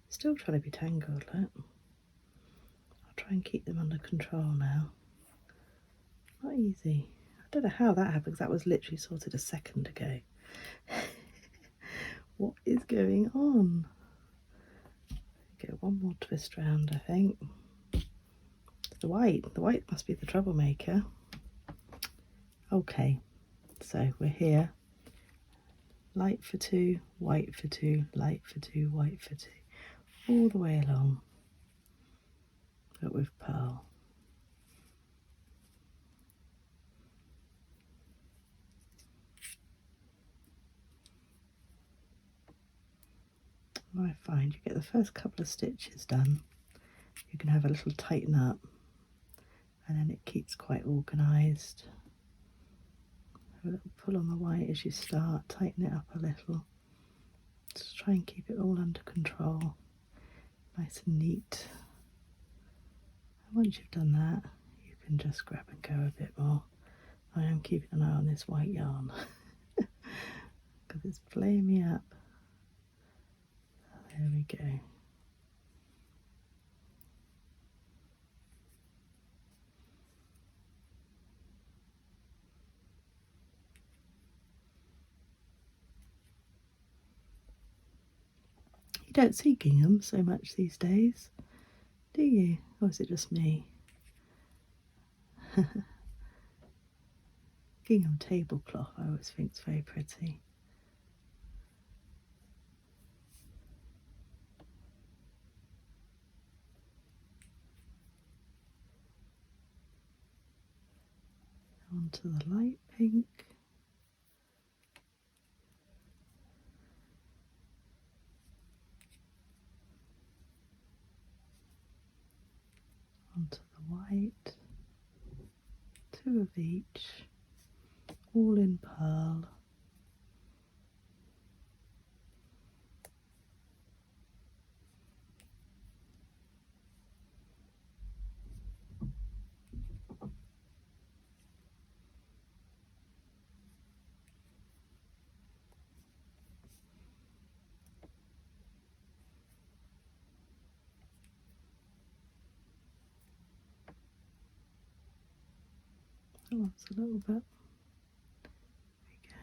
Still trying to be tangled, look. I'll try and keep them under control now. Not easy. I don't know how that happened, because that was literally sorted a second ago. What is going on? Okay, one more twist round, I think. The white must be the troublemaker. Okay, so we're here. Light for 2, white for 2, light for 2, white for 2, all the way along, but with Purl. I find you get the first couple of stitches done, you can have a little tighten up, and then it keeps quite organised. Have a little pull on the white as you start, tighten it up a little. Just try and keep it all under control, nice and neat. And once you've done that, you can just grab and go a bit more. I am keeping an eye on this white yarn because it's playing me up. There we go. You don't see gingham so much these days, do you? Or is it just me? Gingham tablecloth I always think is very pretty. Onto the light pink. Onto the white. 2 of each, all in Purl. That one's a little bit. There we go.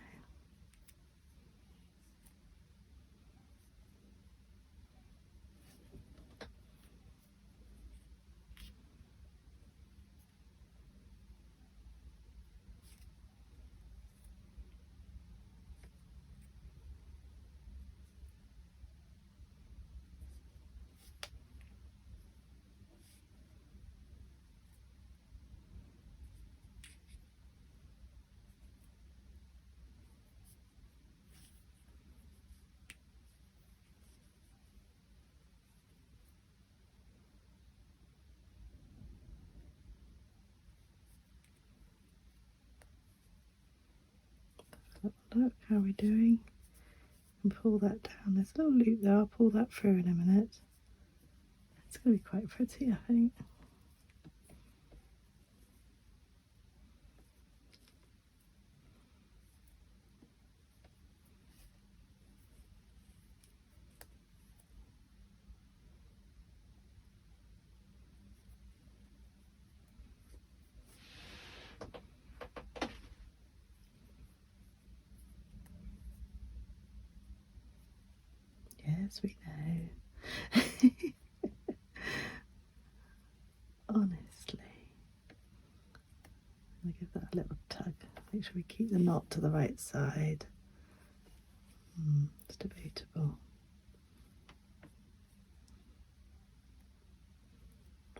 Look, how are we doing? And pull that down. There's a little loop there. I'll pull that through in a minute. It's going to be quite pretty, I think. Yes, we know. Honestly. I'll give that a little tug. Make sure we keep the knot to the right side. It's debatable.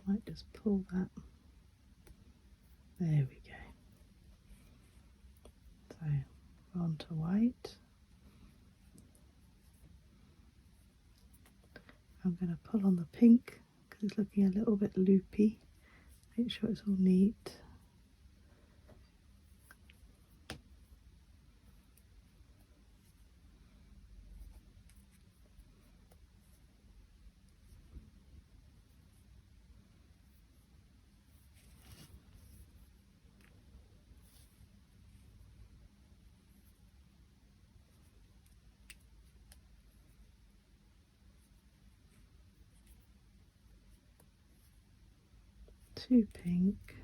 Might just pull that. There we go. So we're on to white. I'm going to pull on the pink because it's looking a little bit loopy. Make sure it's all neat. 2 pink,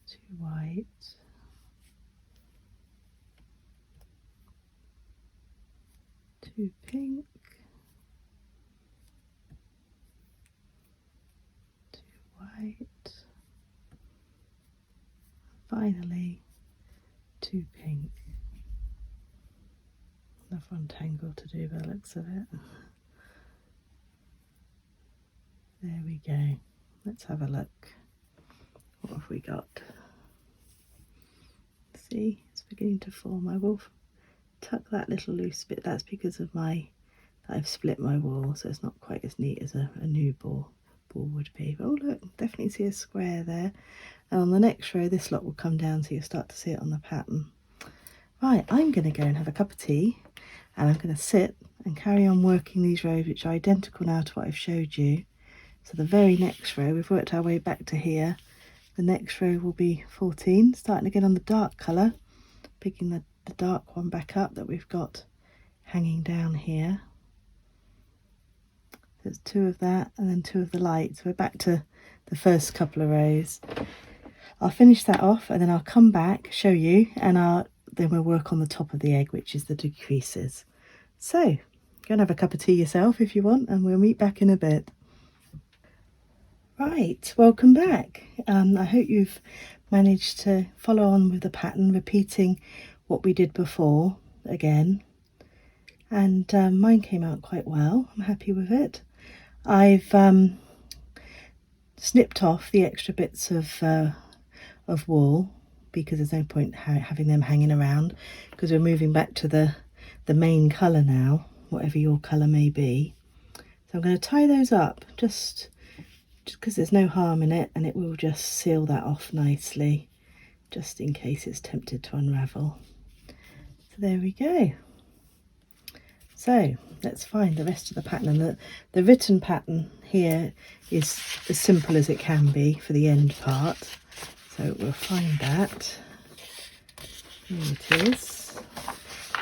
2 white, 2 pink, 2 white, finally 2 pink. Another untangle to do by the looks of it. There we go. Let's have a look. What have we got? See, it's beginning to form. I will tuck that little loose bit. That's because of I've split my wool, so it's not quite as neat as a new ball would be. But oh look, definitely see a square there. And on the next row, this lot will come down, so you'll start to see it on the pattern. Right, I'm going to go and have a cup of tea, and I'm going to sit and carry on working these rows, which are identical now to what I've showed you. So the very next row, we've worked our way back to here. The next row will be 14, starting again on the dark colour, picking the dark one back up that we've got hanging down here. There's 2 of that and then 2 of the light. So we're back to the first couple of rows. I'll finish that off and then I'll come back, show you, and then we'll work on the top of the egg, which is the decreases. So go and have a cup of tea yourself if you want, and we'll meet back in a bit. Right, welcome back. I hope you've managed to follow on with the pattern, repeating what we did before again. And mine came out quite well. I'm happy with it. I've snipped off the extra bits of wool because there's no point having them hanging around, because we're moving back to the main colour now, whatever your colour may be. So I'm going to tie those up just because there's no harm in it, and it will just seal that off nicely, just in case it's tempted to unravel. So there we go. So let's find the rest of the pattern. And the written pattern here is as simple as it can be for the end part. So we'll find that. Here it is.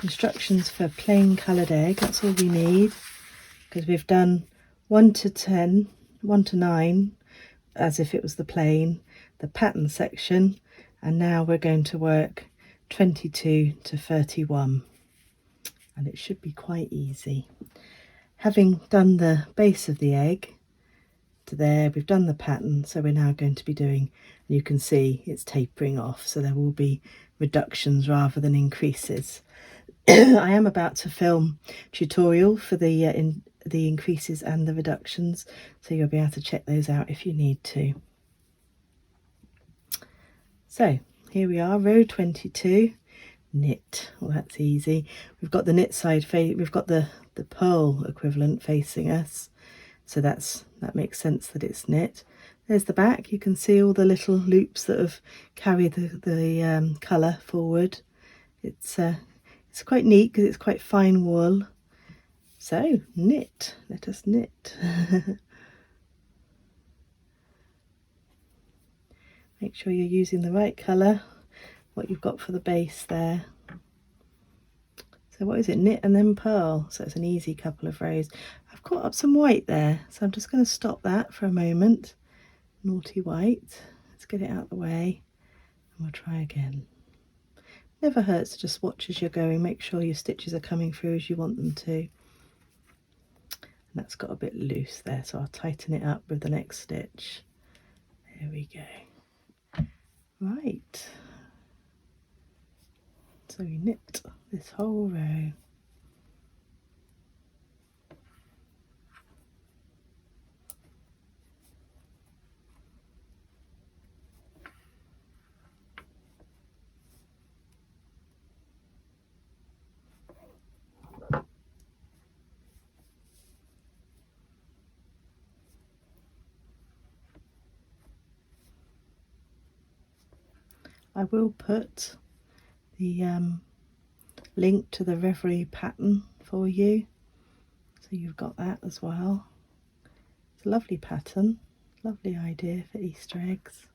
Instructions for plain coloured egg. That's all we need, because we've done 1 to 10, 1 to 9, as if it was the plain, the pattern section, and now we're going to work 22 to 31. And it should be quite easy. Having done the base of the egg to there, we've done the pattern, so we're now going to be doing, and you can see it's tapering off, so there will be reductions rather than increases. I am about to film tutorial for the increases and the reductions, so you'll be able to check those out if you need to. So here we are, row 22. Knit. Well, that's easy. We've got the knit side, we've got the purl equivalent facing us, so that makes sense that it's knit. There's the back. You can see all the little loops that have carried the colour forward. It's quite neat because it's quite fine wool. So knit. Let us knit. Make sure you're using the right colour, what you've got for the base there. So what is it? Knit and then purl. So it's an easy couple of rows. I've caught up some white there, so I'm just going to stop that for a moment. Naughty white. Let's get it out of the way and we'll try again. Never hurts to just watch as you're going. Make sure your stitches are coming through as you want them to. And that's got a bit loose there, so I'll tighten it up with the next stitch. There we go. Right. So we knit this whole row. I will put the link to the Ravelry pattern for you, so you've got that as well. It's a lovely pattern, lovely idea for Easter eggs.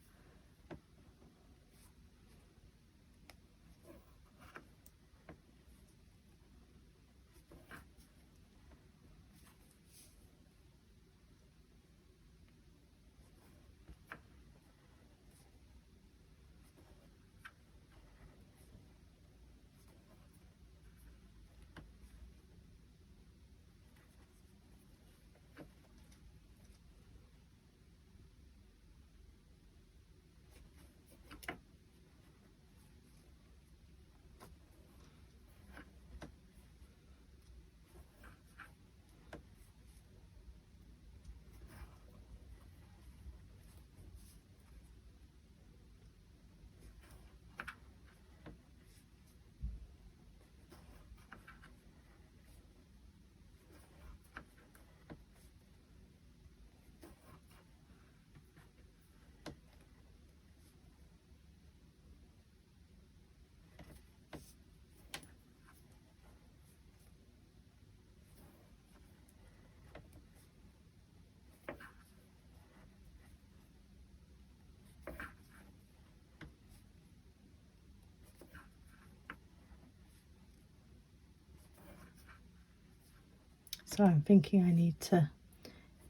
So I'm thinking I need to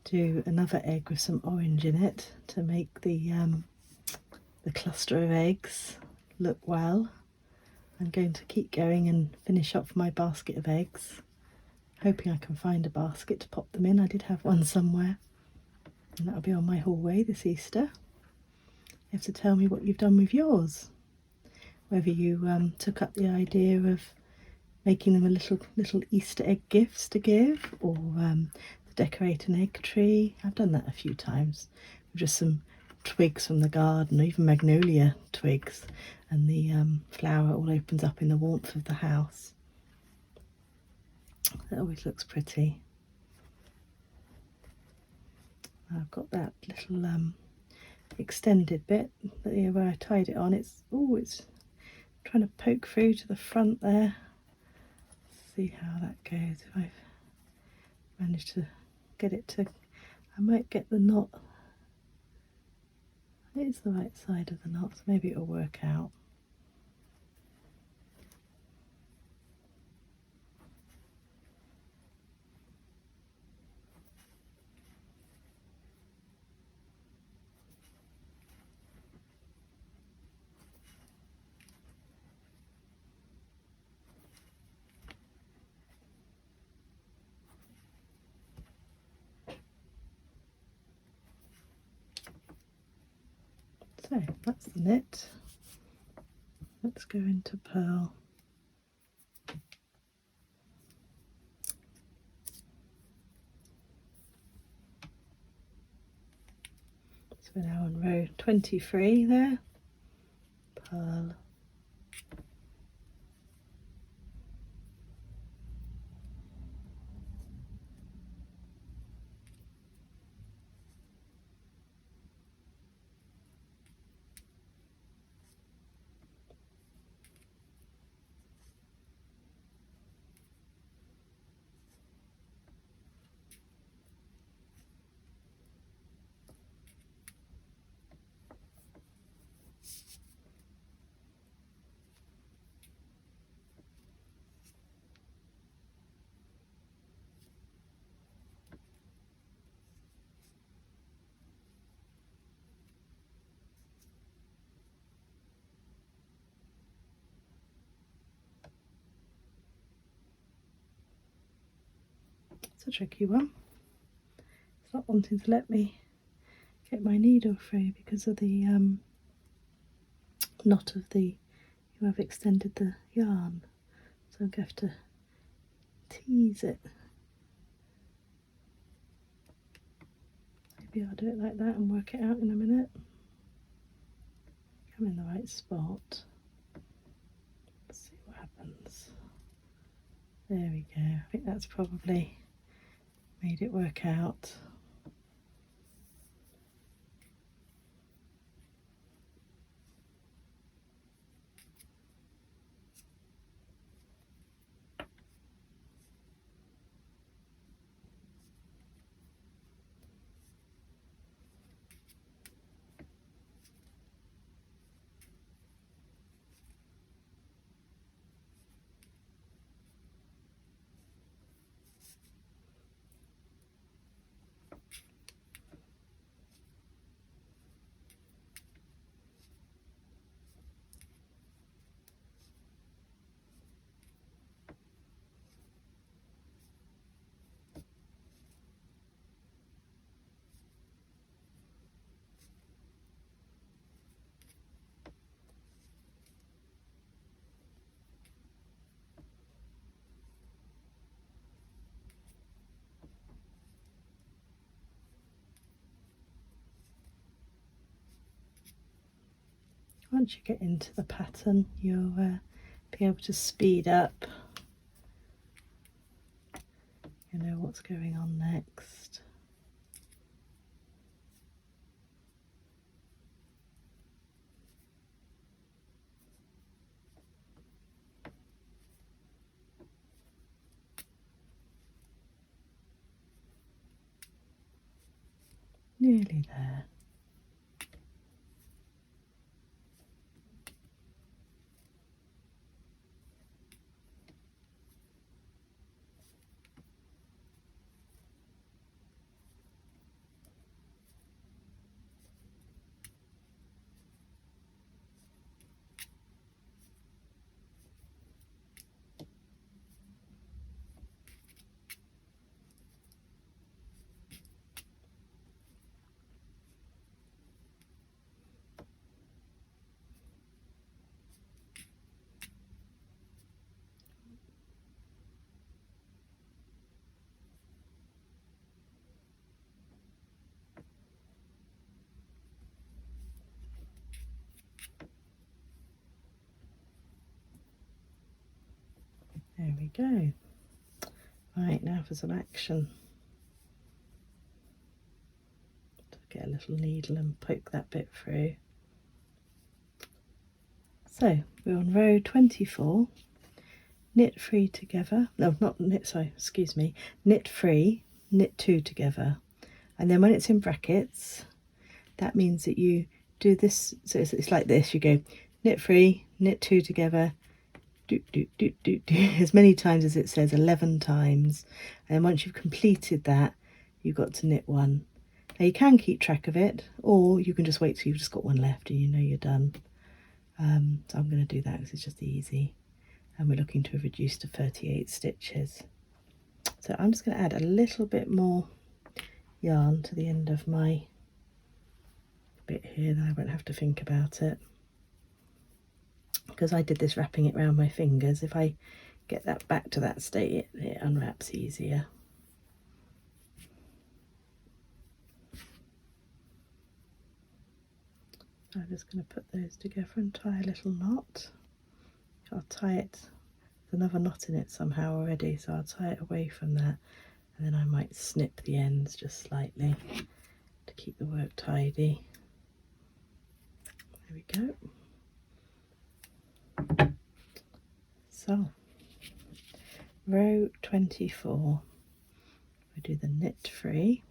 do another egg with some orange in it to make the cluster of eggs look well. I'm going to keep going and finish off my basket of eggs, hoping I can find a basket to pop them in. I did have one somewhere, and that'll be on my hallway this Easter. You have to tell me what you've done with yours, whether you took up the idea of making them a little Easter egg gifts to give, or to decorate an egg tree. I've done that a few times with just some twigs from the garden, or even magnolia twigs, and the flower all opens up in the warmth of the house. That always looks pretty. I've got that little extended bit where I tied it on. It's trying to poke through to the front there. See how that goes. If I've managed to get it to, I might get the knot. It's the right side of the knot, so maybe it'll work out. So that's the knit. Let's go into purl. So we're now on row 23 there. Purl. It's a tricky one. It's not wanting to let me get my needle through because of the knot of the, you have extended the yarn. So I'm going to have to tease it. Maybe I'll do it like that and work it out in a minute. I'm in the right spot. Let's see what happens. There we go. I think that's probably made it work out. Once you get into the pattern, you'll be able to speed up. You know what's going on next. Nearly there. There we go. Right, now for some action. Get a little needle and poke that bit through. So we're on row 24. Knit 3 together. No, not knit, sorry, excuse me. Knit 3, knit 2 together. And then when it's in brackets, that means that you do this. So it's like this. You go knit 3, knit 2 together, do, do, do, do, do, as many times as it says, 11 times. And once you've completed that, you've got to knit 1. Now you can keep track of it, or you can just wait till you've just got 1 left and you know you're done. So I'm going to do that because it's just easy. And we're looking to have reduced to 38 stitches. So I'm just going to add a little bit more yarn to the end of my bit here, then I won't have to think about it. Because I did this wrapping it around my fingers, if I get that back to that state, it unwraps easier. I'm just going to put those together and tie a little knot. I'll tie it, there's another knot in it somehow already, so I'll tie it away from that, and then I might snip the ends just slightly to keep the work tidy. There we go. So, row 24, we do the knit 3.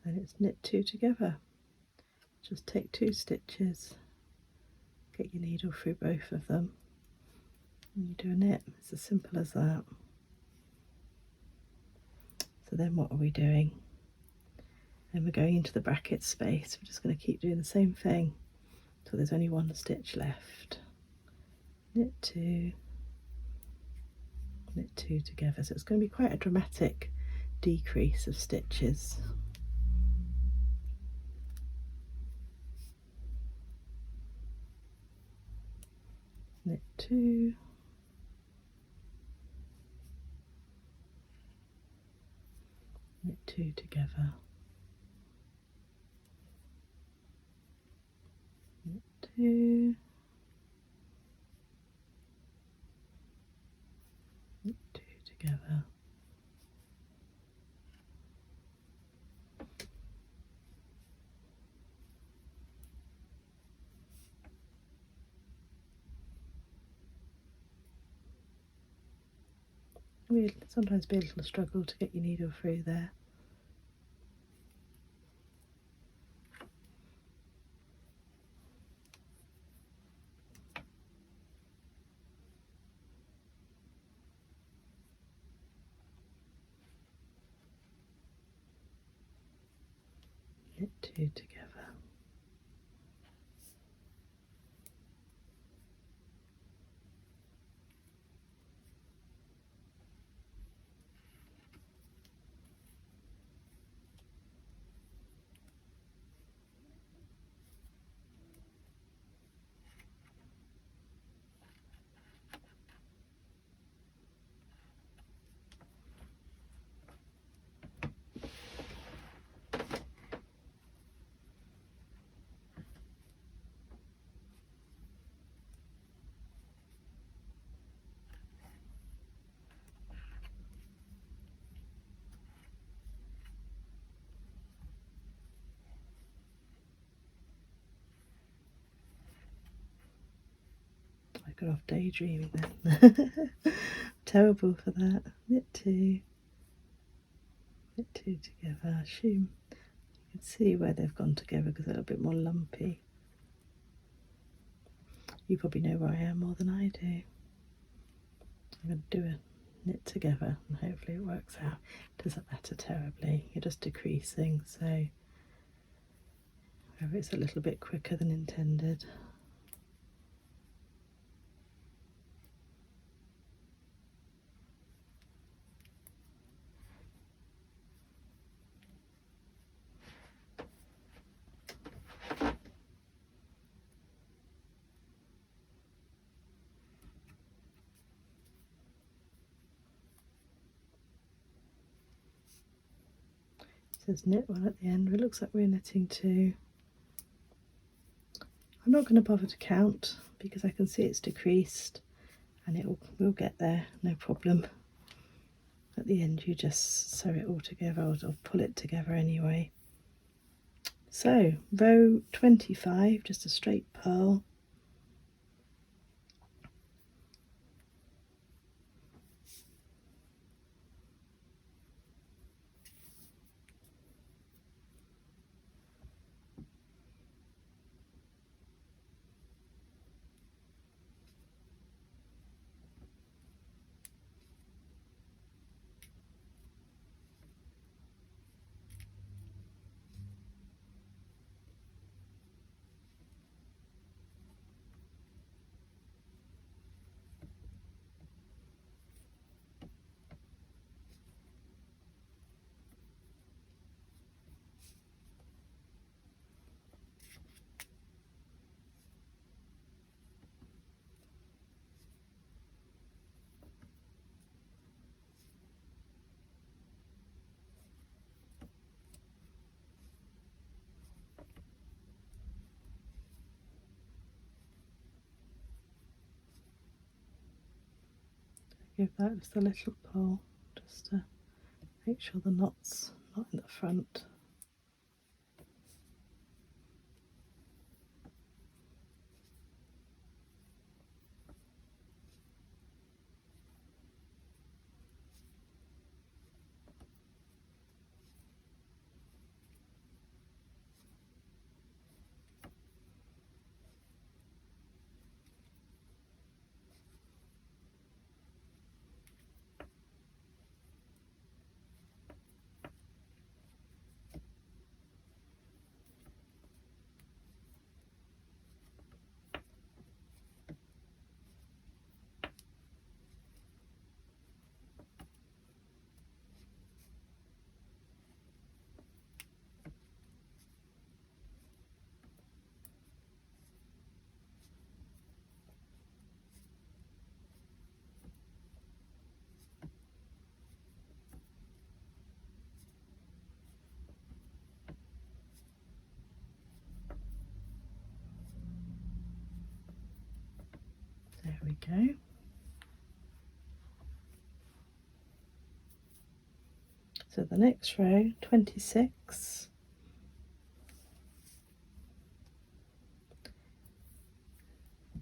And it's knit 2 together. Just take 2 stitches, get your needle through both of them, and you do a knit. It's as simple as that. So then what are we doing? Then we're going into the bracket space. We're just going to keep doing the same thing until there's only 1 stitch left. Knit 2, knit 2 together. So it's going to be quite a dramatic decrease of stitches. Knit 2, knit 2 together, knit 2, knit 2 together, will sometimes be a little struggle to get your needle through there. Knit 2 together. I got off daydreaming then. Terrible for that. Knit 2, knit 2 together. I assume you can see where they've gone together because they're a bit more lumpy. You probably know where I am more than I do. I'm going to do a knit together and hopefully it works out. It doesn't matter terribly, you're just decreasing, so it's a little bit quicker than intended. says knit one at the end, but it looks like we're knitting 2. I'm not going to bother to count because I can see it's decreased, and we'll get there, no problem. At the end you just sew it all together, or pull it together anyway. So row 25, just a straight purl. Give that just a little pull, just to make sure the knot's not in the front. There we go. So the next row, 26.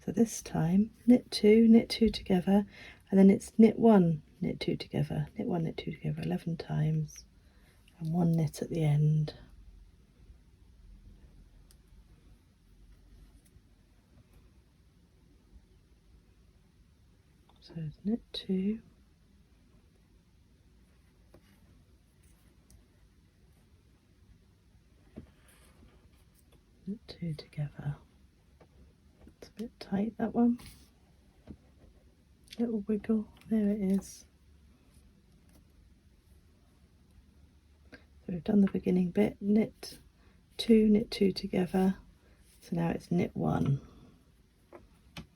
So this time knit 2 together, and then it's knit 1, knit 2 together, knit 1, knit 2 together 11 times, and 1 knit at the end. So it's knit 2, knit 2 together. It's a bit tight, that one. Little wiggle, there it is. So we've done the beginning bit, knit 2 together. So now it's knit 1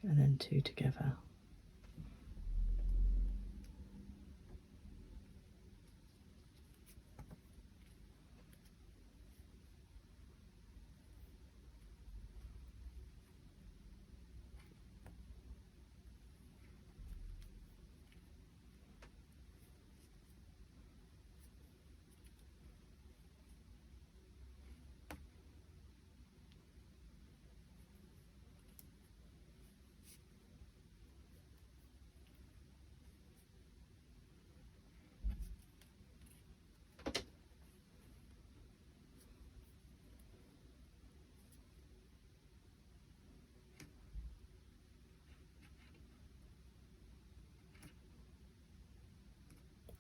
and then 2 together.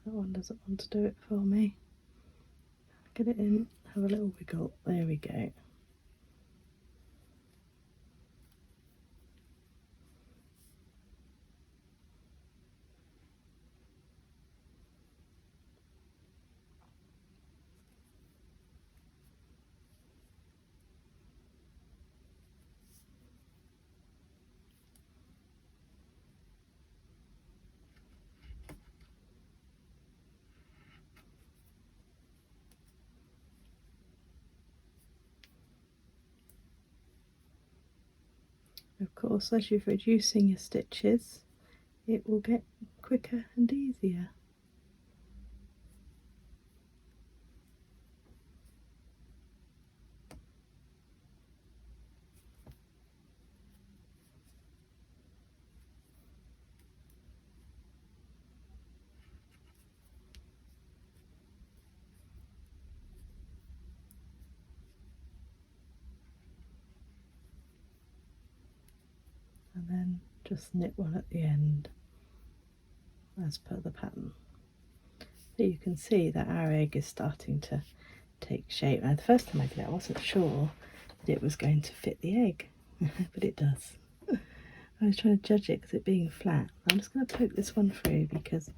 That one doesn't want to do it for me. Get it in, have a little wiggle, there we go. Of course, as you're reducing your stitches, it will get quicker and easier. And then just knit one at the end as per the pattern. So you can see that our egg is starting to take shape. Now the first time I did it, I wasn't sure that it was going to fit the egg, but it does. I was trying to judge it because it being flat. I'm just going to poke this one through because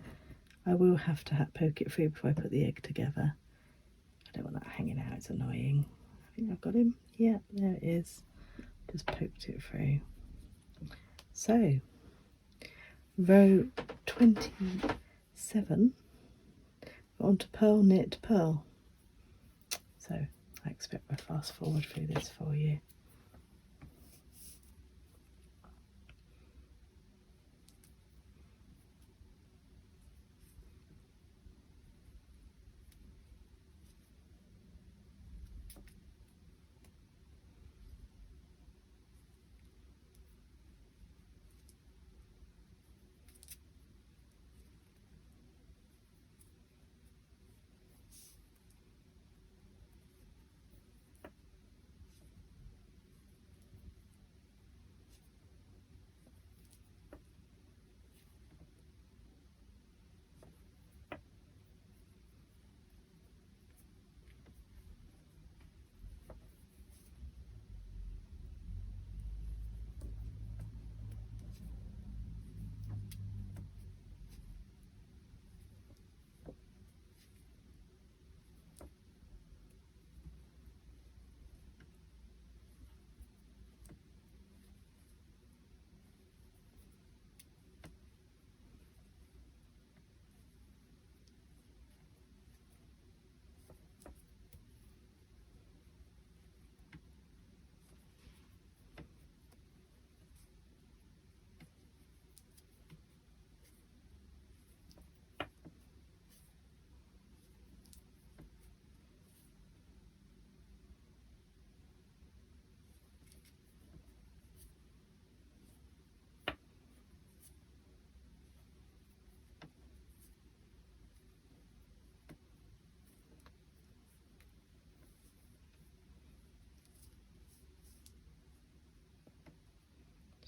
I will have to poke it through before I put the egg together. I don't want that hanging out, it's annoying. I think I've got him. Yeah, there it is. Just poked it through. So, row 27, on to purl, knit, purl. So I expect we'll fast forward through this for you.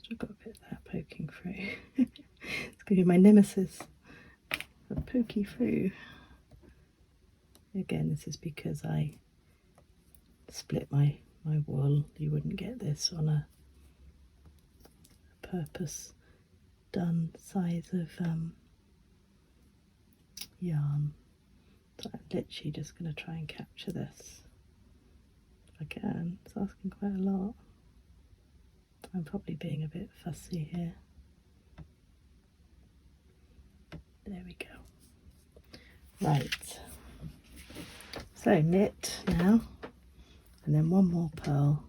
Still got a bit of that poking through. It's going to be my nemesis, the pokey through. Again, this is because I split my wool. You wouldn't get this on a purpose done size of yarn. So I'm literally just going to try and capture this if I can. It's asking quite a lot. I'm probably being a bit fussy here. There we go. Right. So knit now, and then one more purl.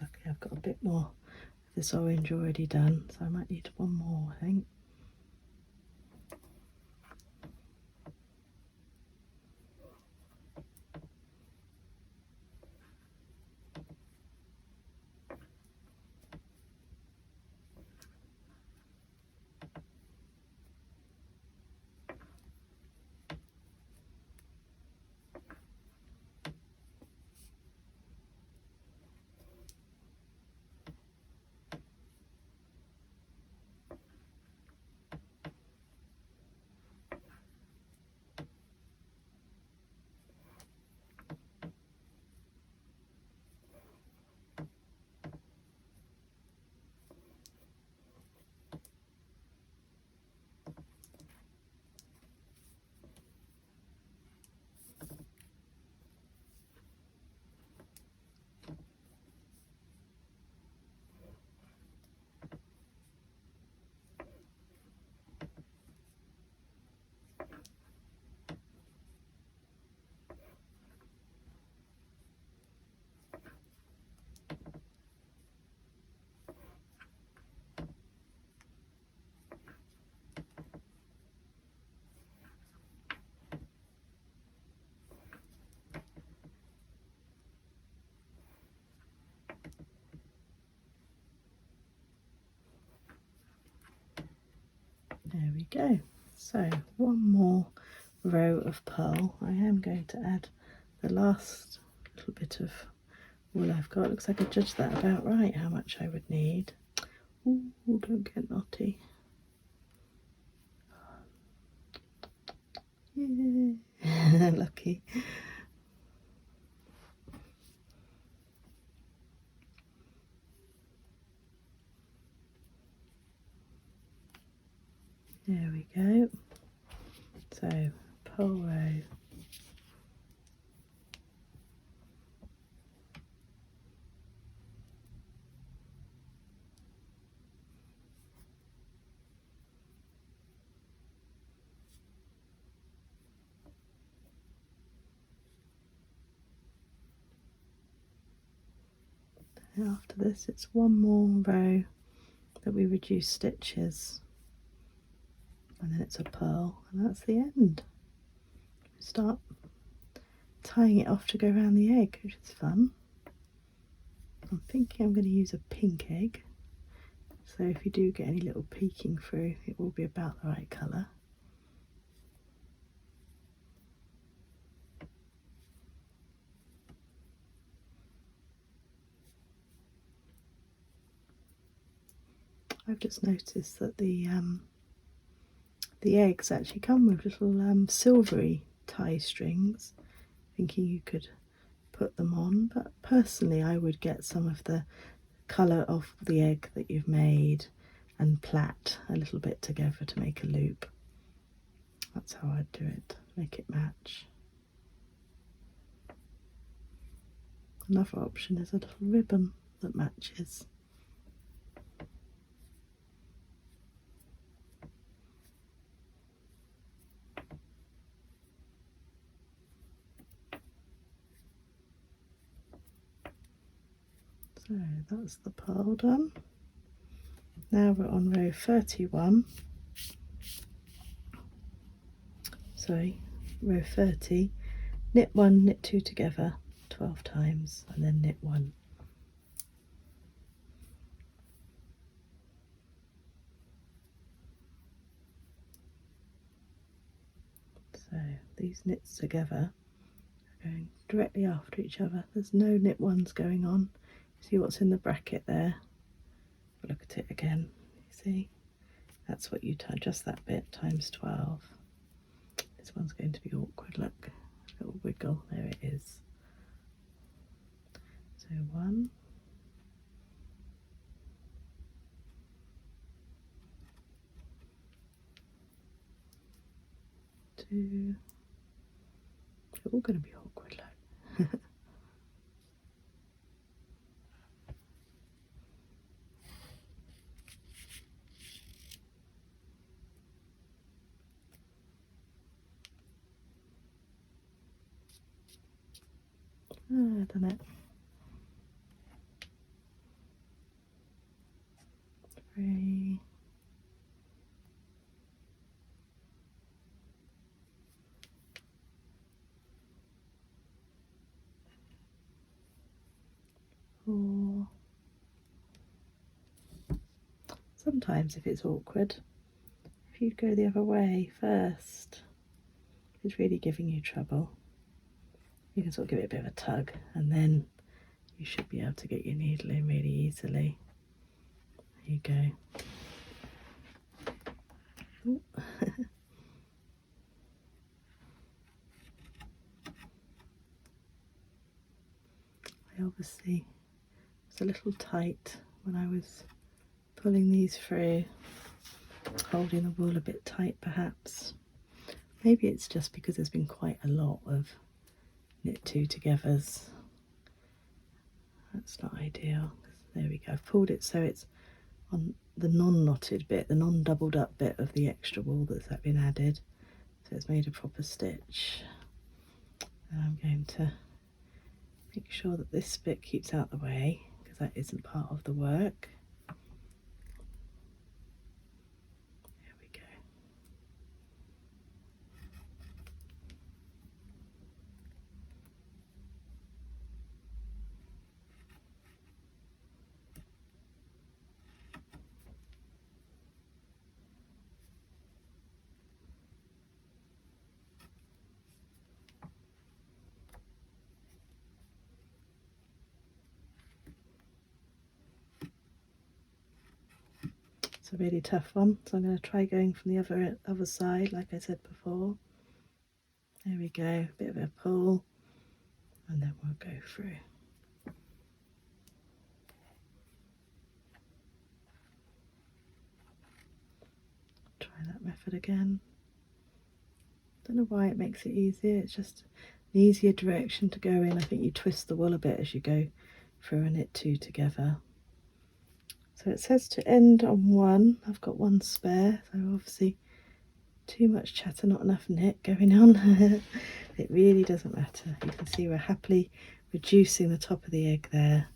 Okay, I've got a bit more of this orange already done, so I might need one more, I think. go. So one more row of purl. I am going to add the last little bit of wool I've got. Looks like I judged that about right, how much I would need. Ooh, don't get naughty. Yeah. Lucky. There we go. So purl row. And after this, it's one more row that we reduce stitches, and then it's a purl, and that's the end. Start tying it off to go around the egg, which is fun. I'm thinking I'm going to use a pink egg, so if you do get any little peeking through, it will be about the right colour. I've just noticed that the eggs actually come with little silvery tie strings, thinking you could put them on, but personally I would get some of the colour of the egg that you've made and plait a little bit together to make a loop. That's how I'd do it, make it match. Another option is a little ribbon that matches. So that's the purl done. Now we're on row 31. Sorry, row 30. Knit 1, knit 2 together 12 times, and then knit 1. So these knits together are going directly after each other. There's no knit ones going on. See what's in the bracket there? Look at it again. You see? That's what you tie, just that bit times 12. This one's going to be awkward. Look, a little wiggle. There it is. So 1, 2. They're all going to be awkward. Look. I've done it. 3. 4. Sometimes if it's awkward, if you go the other way first, it's really giving you trouble. You can sort of give it a bit of a tug, and then you should be able to get your needle in really easily. There you go. I obviously was a little tight when I was pulling these through, holding the wool a bit tight perhaps. Maybe it's just because there's been quite a lot of knit 2 togethers. That's not ideal. There we go. I've pulled it so it's on the non-knotted bit, the non-doubled up bit of the extra wool that's been added. So it's made a proper stitch. And I'm going to make sure that this bit keeps out the way, because that isn't part of the work. There we go. It's a really tough one, so I'm going to try going from the other side like I said before. There we go, a bit of a pull, and then we'll go through. Try that method again. Don't know why it makes it easier, it's just an easier direction to go in. I think you twist the wool a bit as you go through and knit two together. So it says to end on one. I've got one spare, so obviously too much chatter, not enough knit going on. It really doesn't matter. You can see we're happily reducing the top of the egg there.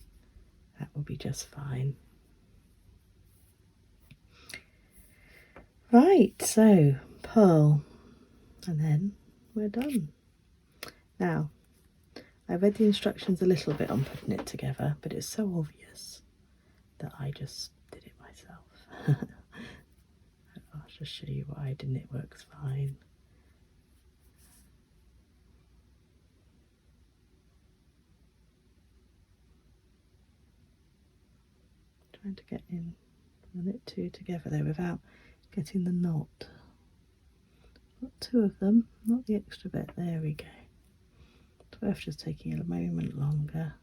That will be just fine. Right, so purl, and then we're done. Now, I read the instructions a little bit on putting it together, but it's so obvious that I just did it myself. I'll just show you why I didn't. It works fine. Trying to get in the knit two together there without getting the knot. Got two of them, not the extra bit. There we go. It's worth just taking a moment longer.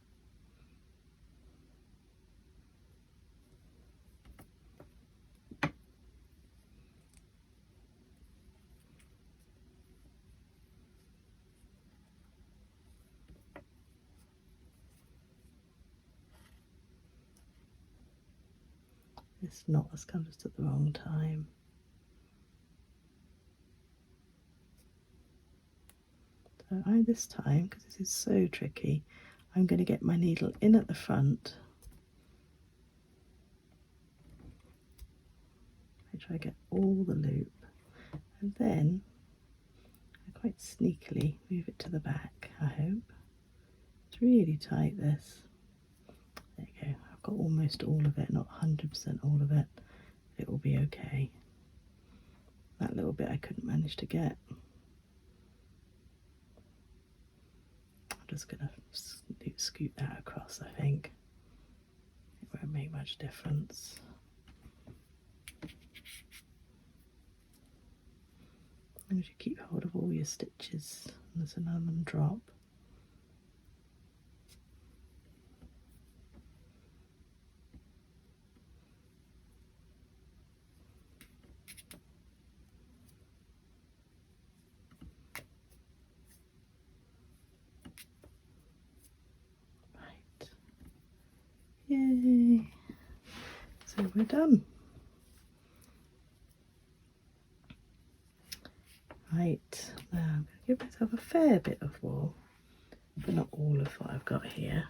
This knot has come just at the wrong time. So this time, because this is so tricky, I'm going to get my needle in at the front. Make sure I get all the loop, and then I quite sneakily move it to the back, I hope. It's really tight, this. There you go. I've got almost all of it, not 100% all of it. It will be okay. That little bit I couldn't manage to get. I'm just going to scoot that across, I think. It won't make much difference. As long as you keep hold of all your stitches, and there's none of them drop. Right. Yay! So we're done. Right, now I'm going to give myself a fair bit of wool, but not all of what I've got here.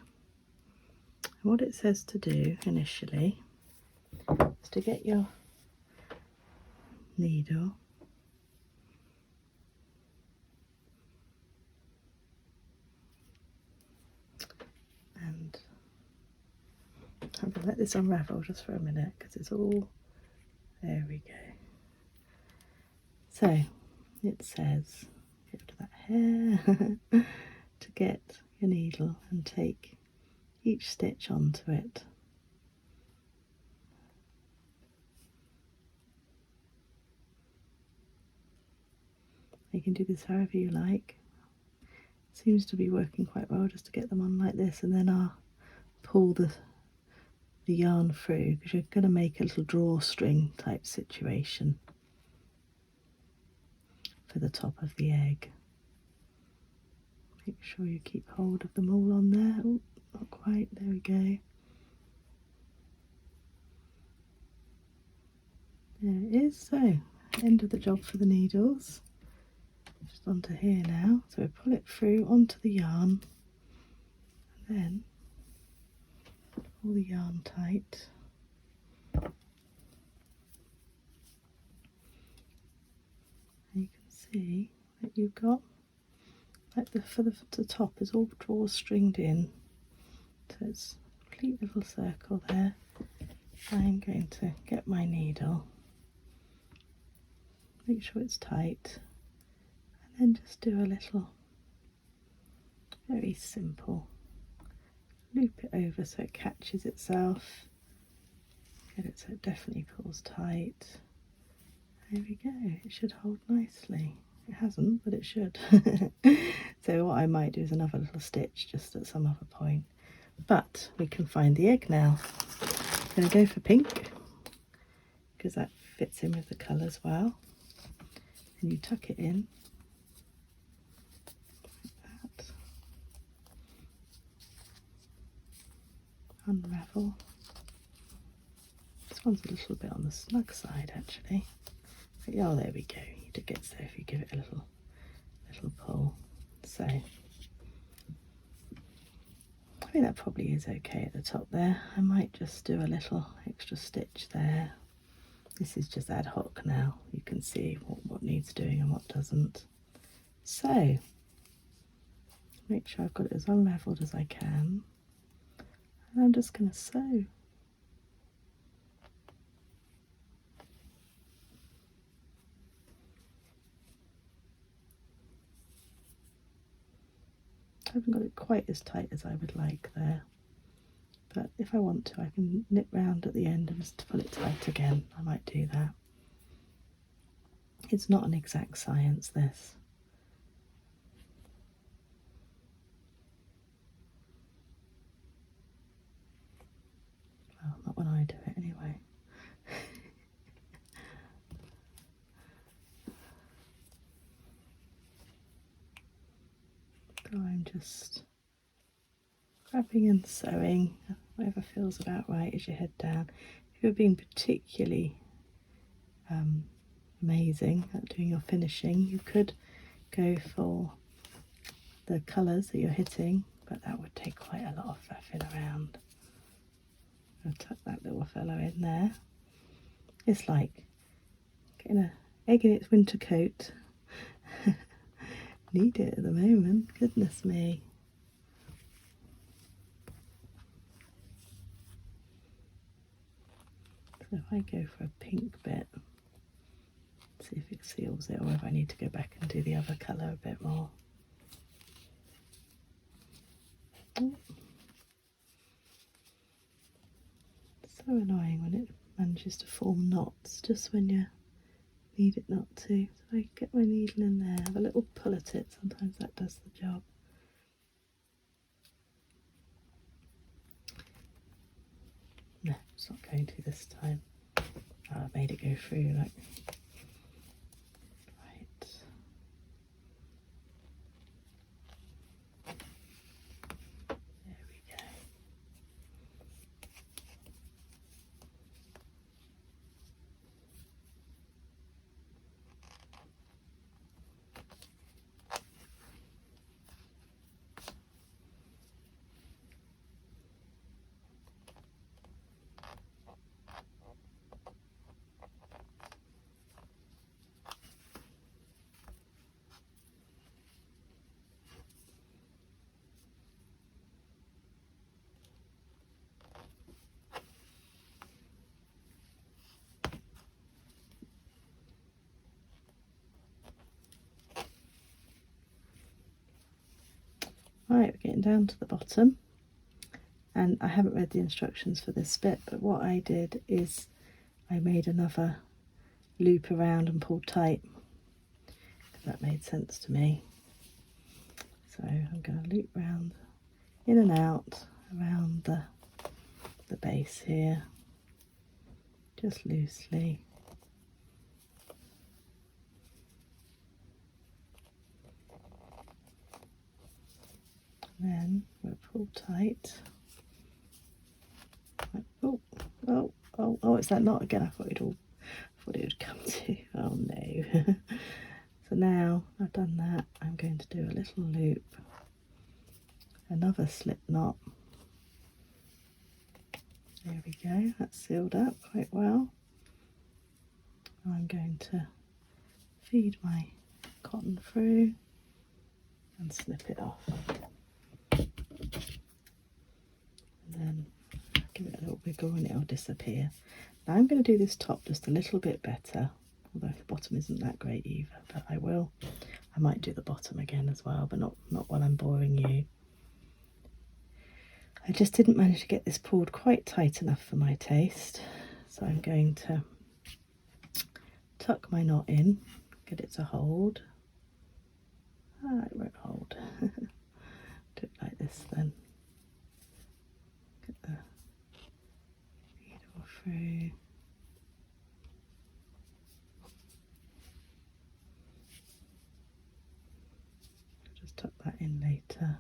And what it says to do initially is to get your needle and I'm going to let this unravel just for a minute because it's all, there we go. So it says, get rid of that hair, to get your needle and take each stitch onto it. You can do this however you like. It seems to be working quite well just to get them on like this, and then I'll pull the yarn through because you're going to make a little drawstring type situation for the top of the egg. Make sure you keep hold of them all on there. Oh, not quite, there we go. There it is. So, end of the job for the needles. Just onto here now. So we pull it through onto the yarn, and then pull the yarn tight. And you can see that you've got, like the top is all drawstringed in, so it's a complete little circle there. I'm going to get my needle, make sure it's tight, and then just do a little, very simple, loop it over so it catches itself, Get it so it definitely pulls tight. There we go, it should hold nicely. It hasn't, but it should. So what I might do is another little stitch just at some other point. But we can find the egg now. I'm going to go for pink because that fits in with the colours well. And you tuck it in like that. Unravel. This one's a little bit on the snug side actually. But yeah, oh, there we go. It gets there if you give it a little pull. So I think that probably is okay at the top there. I might just do a little extra stitch there. This is just ad hoc now. You can see what needs doing and what doesn't. So make sure I've got it as unravelled as I can. And I'm just going to sew. I haven't got it quite as tight as I would like there, but if I want to I can nip round at the end and just pull it tight again. I might do that. It's not an exact science, this. Well, not when I do it anyway. So I'm just grabbing and sewing, whatever feels about right as you head down. If you're being particularly amazing at doing your finishing, you could go for the colours that you're hitting, but that would take quite a lot of faffing around. I'll tuck that little fellow in there. It's like getting an egg in its winter coat. Need it at the moment, goodness me. So if I go for a pink bit, see if it seals it, or if I need to go back and do the other colour a bit more. So annoying when it manages to form knots just when you need it not to. So I get my needle in there, have a little pull at it, sometimes that does the job. No, it's not going to this time. Oh, I made it go through, like. Right. There we go. Right, we're getting down to the bottom, and I haven't read the instructions for this bit, but what I did is I made another loop around and pulled tight. That made sense to me. So I'm going to loop round, in and out, around the base here, just loosely. Then we'll pull tight. Oh, it's that knot again. I thought it would come to. Oh no. So now I've done that, I'm going to do a little loop, another slip knot. There we go, that's sealed up quite well. I'm going to feed my cotton through and slip it off. And then give it a little wiggle and it'll disappear. Now I'm going to do this top just a little bit better, although the bottom isn't that great either, but I might do the bottom again as well, but not while I'm boring you. I just didn't manage to get this pulled quite tight enough for my taste, So I'm going to tuck my knot in, get it to hold. It won't hold. Do it like this then. Get the needle through. Just tuck that in later.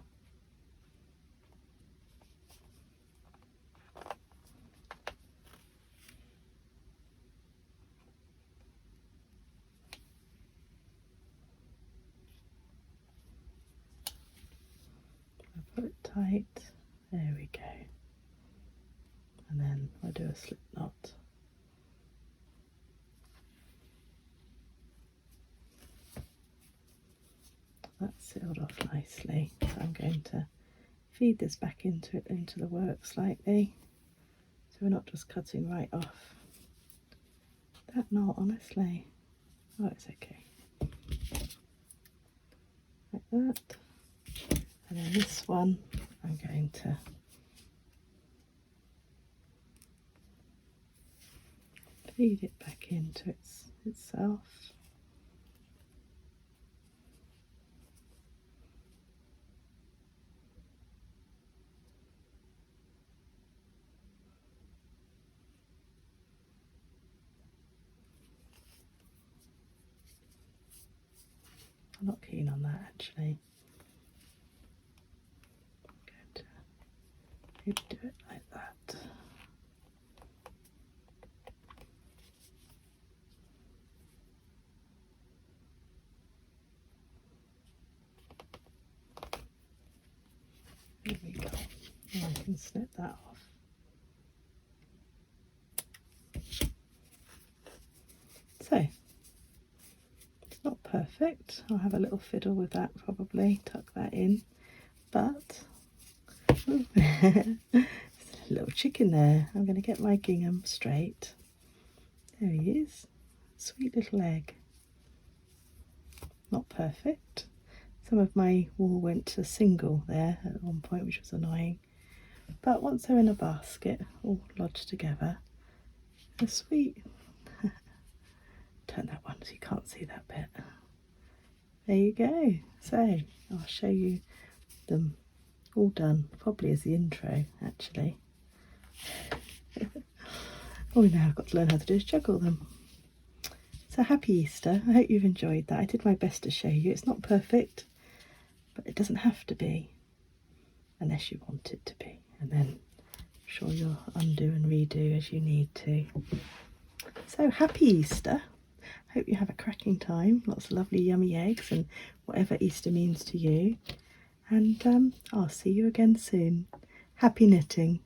Put it tight, there we go, and then I'll do a slip knot. That's sealed off nicely, so I'm going to feed this back into the work slightly, so we're not just cutting right off. That knot, honestly, oh, it's okay, like that. And then this one, I'm going to feed it back into itself. I'm not keen on that actually. Maybe do it like that. There we go. Now I can snip that off. So, it's not perfect. I'll have a little fiddle with that probably, tuck that in, but there's a little chicken there. I'm going to get my gingham straight. There he is. Sweet little egg. Not perfect. Some of my wool went to single there at one point, which was annoying. But once they're in a basket, all lodged together, they're sweet. Turn that one so you can't see that bit. There you go. So I'll show you them all done, probably as the intro actually. All now I've got to learn how to do is juggle them. So happy Easter. I hope you've enjoyed that. I did my best to show you. It's not perfect, but it doesn't have to be unless you want it to be, and then I'm sure you'll undo and redo as you need to. So happy Easter. Hope you have a cracking time, lots of lovely yummy eggs and whatever Easter means to you, and I'll see you again soon. Happy knitting.